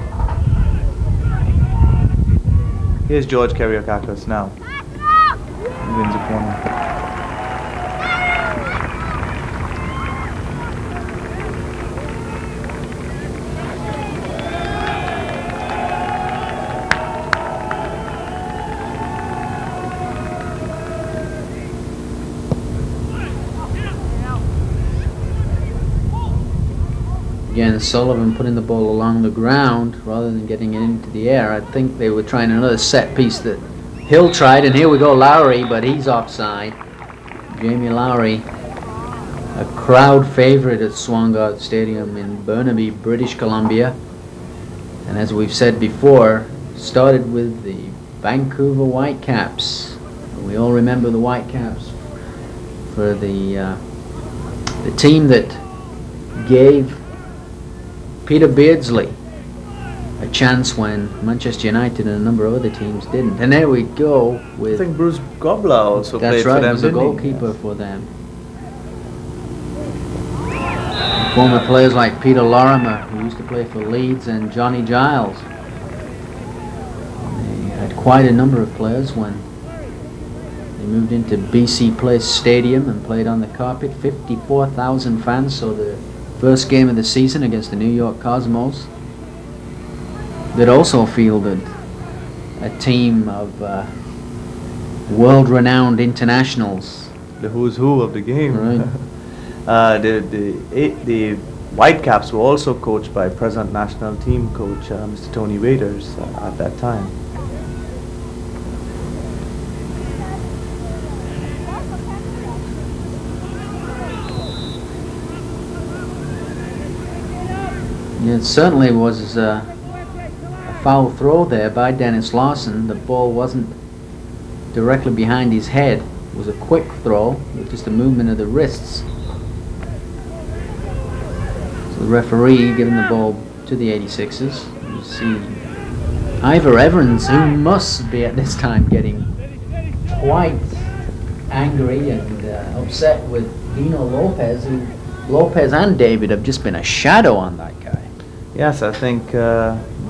Here's George Kariakakis now. He wins the corner. Again, Sullivan putting the ball along the ground rather than getting it into the air. I think they were trying another set piece that Hill tried, and here we go, Lowry, but he's offside. Jamie Lowry, a crowd favorite at Swangard Stadium in Burnaby, British Columbia. And as we've said before, started with the Vancouver Whitecaps. We all remember the Whitecaps for the team that gave Peter Beazley a chance when Manchester United and a number of other teams didn't. And there we go with... I think Bruce Gobler also played for them. That's right, he was a goalkeeper for them. Former players like Peter Lorimer, who used to play for Leeds, and Johnny Giles. They had quite a number of players when they moved into BC Place Stadium and played on the carpet. 54,000 fans, so the first game of the season against the New York Cosmos that also fielded a team of world-renowned internationals. The who's who of the game. Right. The Whitecaps were also coached by present national team coach Mr. Tony Waiters at that time. Yeah, it certainly was a foul throw there by Dennis Lawson. The ball wasn't directly behind his head. It was a quick throw with just a movement of the wrists. So the referee giving the ball to the 86'ers. You see Ivor Evans, who must be at this time getting quite angry and upset with Dino Lopez, who Lopez and David have just been a shadow on that guy. Yes, I think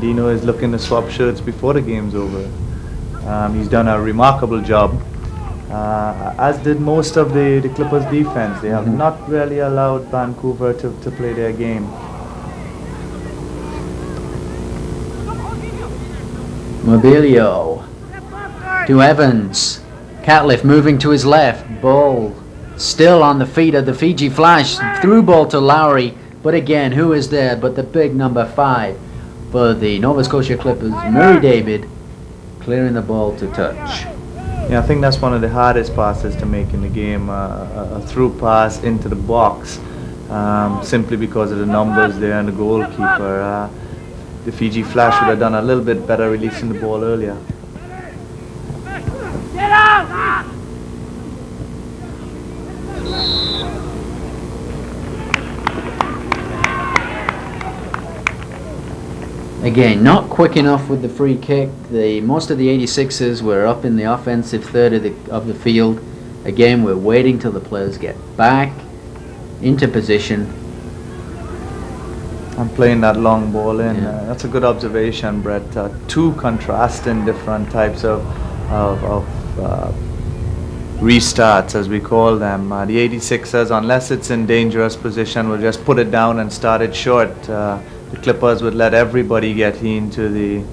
Dino is looking to swap shirts before the game's over. He's done a remarkable job, as did most of the Clippers defense. They have not really allowed Vancouver to play their game. Mobilio to Evans. Catliff moving to his left. Ball still on the feet of the Fiji Flash. Through ball to Lowry. But again, who is there but the big number 5 for the Nova Scotia Clippers, Murray David, clearing the ball to touch. Yeah, I think that's one of the hardest passes to make in the game, a through pass into the box, simply because of the numbers there and the goalkeeper. The Fiji Flash would have done a little bit better releasing the ball earlier. Get out! Again, not quick enough with the free kick. Most of the 86ers were up in the offensive third of the field. Again, we're waiting till the players get back into position. I'm playing that long ball in. Yeah. That's a good observation, Brett. Two contrasting different types of restarts, as we call them. The 86ers, unless it's in dangerous position, will just put it down and start it short. The Clippers would let everybody get into the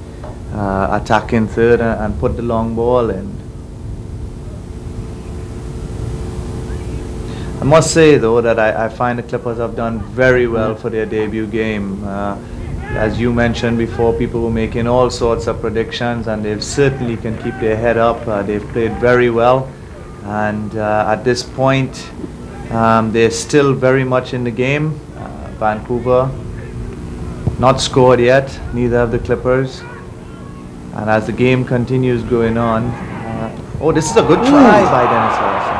attacking third and put the long ball in. I must say though that I find the Clippers have done very well for their debut game. As you mentioned before, people were making all sorts of predictions, and they certainly can keep their head up. They've played very well, and at this point they're still very much in the game. Vancouver not scored yet, neither have the Clippers. And as the game continues going on, oh, this is a good try by Dennis Lawson.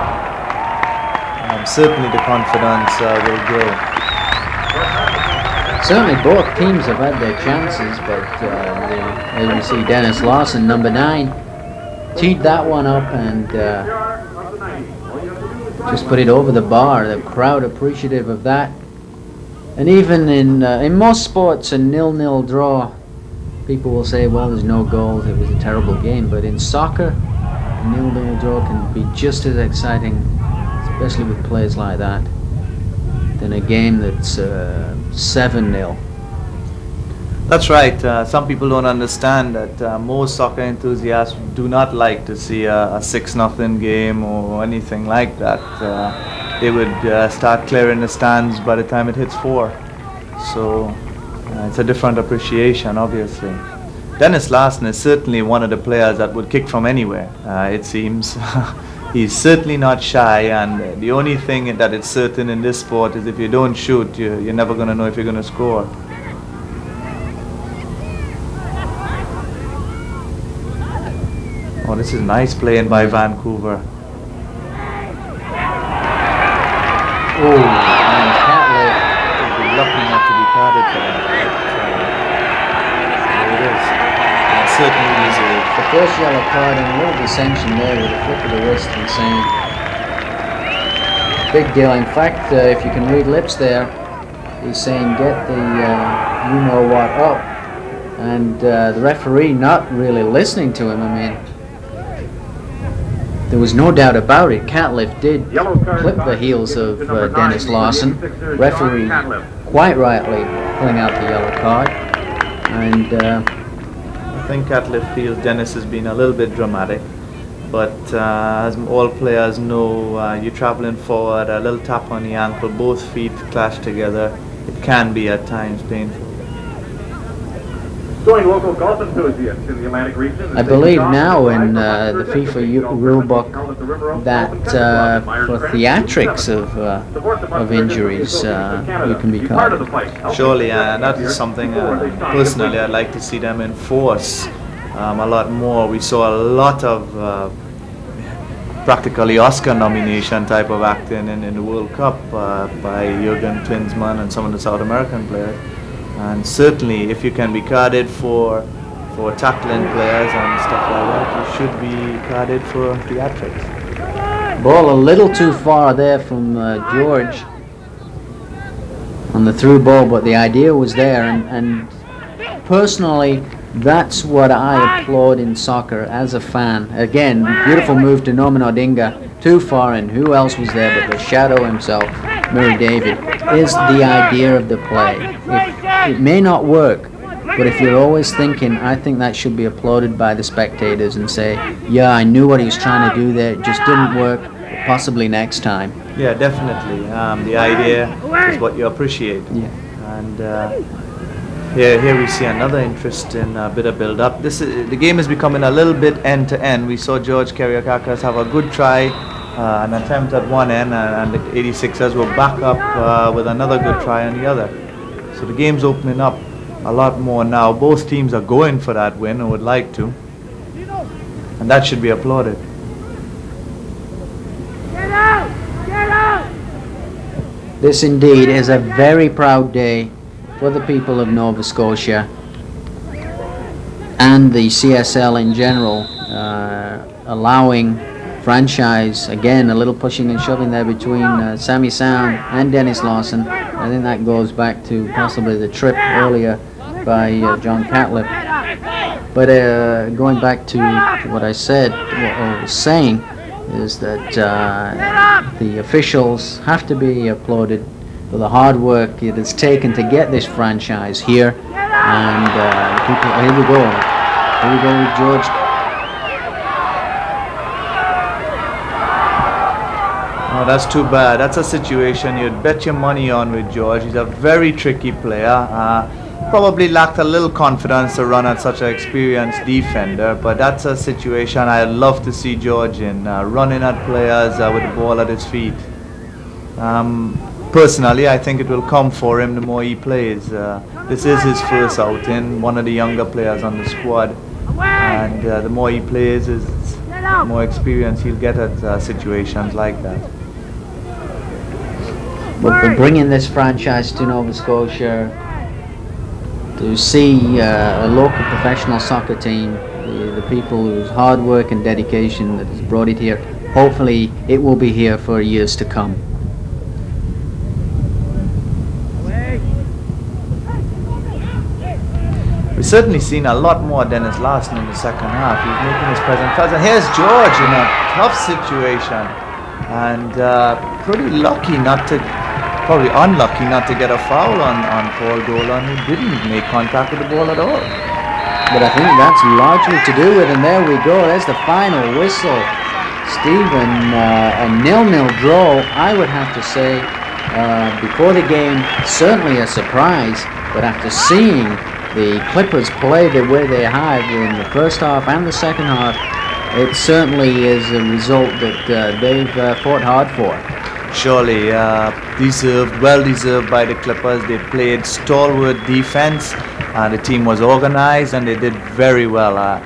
Certainly the confidence will grow. Certainly both teams have had their chances, but as we see, Dennis Lawson, number 9, teed that one up and just put it over the bar. The crowd appreciative of that. And even in most sports, a 0-0 draw, people will say, well, there's no goals, it was a terrible game. But in soccer, a 0-0 draw can be just as exciting, especially with plays like that, than a game that's 7-0. That's right. Some people don't understand that most soccer enthusiasts do not like to see a 6-0 game or anything like that. They would start clearing the stands by the time it hits 4. So it's a different appreciation, obviously. Dennis Lawson is certainly one of the players that would kick from anywhere, it seems. He's certainly not shy, and the only thing that is certain in this sport is if you don't shoot, you're never going to know if you're going to score. Oh, this is nice playing by Vancouver. Oh, and Catliff Would be lucky not to be carded for that. There it is. And certainly deserved. the first yellow card and a little dissension there with a flick of the wrist and saying, big deal. In fact, if you can read lips there, he's saying get the you-know-what up. And the referee not really listening to him. I mean, there was no doubt about it. Catliff did clip the heels of Dennis Lawson. Referee quite rightly pulling out the yellow card. And I think Catliff feels Dennis has been a little bit dramatic. But as all players know, you're traveling forward, a little tap on the ankle, both feet clash together. It can be at times painful. Join local golf enthusiasts in the Atlantic region. I believe now in the FIFA rulebook that for theatrics of injuries, you can be carded. Surely, and that is something personally I'd like to see them enforce a lot more. We saw a lot of practically Oscar nomination type of acting in the World Cup by Jürgen Klinsmann and some of the South American players. And certainly, if you can be carded for tackling players and stuff like that, you should be carded for theatrics. Ball a little too far there from George on the through ball, but the idea was there. And personally, that's what I applaud in soccer as a fan. Again, beautiful move to Norman Odinga, too far, and who else was there but the shadow himself, Murray David, is the idea of the play. It may not work, But if you're always thinking, I think that should be applauded by the spectators and say, yeah, I knew what he was trying to do there, it just didn't work, possibly next time. Yeah, definitely. The idea is what you appreciate. Yeah. And here we see another interesting bit of build-up. The game is becoming a little bit end-to-end. We saw George Kariakakis have a good try, an attempt at one end, and the 86ers will back up with another good try on the other. So the game's opening up a lot more now. Both teams are going for that win, or would like to, and that should be applauded. Get out! Get out! This indeed is a very proud day for the people of Nova Scotia and the CSL in general, allowing franchise, again, a little pushing and shoving there between Sammy Sound and Dennis Lawson. I think that goes back to possibly the trip earlier by John Catlett. But going back to what I said, what I was saying, is that the officials have to be applauded for the hard work it has taken to get this franchise here. And people, here we go with George. Oh, that's too bad. That's a situation you'd bet your money on with George. He's a very tricky player. Probably lacked a little confidence to run at such an experienced defender, but that's a situation I'd love to see George in, running at players with the ball at his feet. Personally, I think it will come for him the more he plays. This is his first outing, one of the younger players on the squad, and the more he plays, the more experience he'll get at situations like that. But for bringing this franchise to Nova Scotia, to see a local professional soccer team, the people whose hard work and dedication that has brought it here, hopefully it will be here for years to come. We've certainly seen a lot more Dennis Larson in the second half. He's making his presence. And here's George in a tough situation, and pretty lucky not to, probably unlucky not to get a foul on Paul Dolan, who didn't make contact with the ball at all. But I think that's largely to do with, and there we go, there's the final whistle. Stephen, a 0-0 draw, I would have to say, before the game, certainly a surprise, but after seeing the Clippers play the way they have in the first half and the second half, it certainly is a result that they've fought hard for. Surely, well deserved by the Clippers. They played stalwart defense, the team was organized, and they did very well.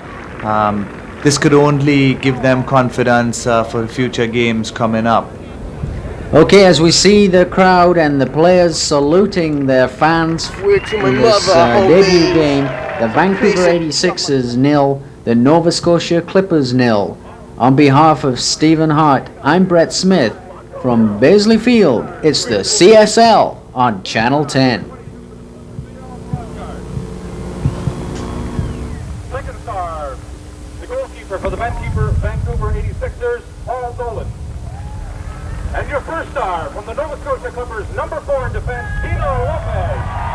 This could only give them confidence for future games coming up. Okay, as we see the crowd and the players saluting their fans in this debut game, the Vancouver 86'ers 0, the Nova Scotia Clippers 0. On behalf of Stephen Hart, I'm Brett Smith. From Beazley Field, it's the CSL on Channel 10. Second star, the goalkeeper for the Vancouver 86'ers, Paul Dolan. And your first star from the Nova Scotia Clippers, number 4 in defense, Tino Lopez.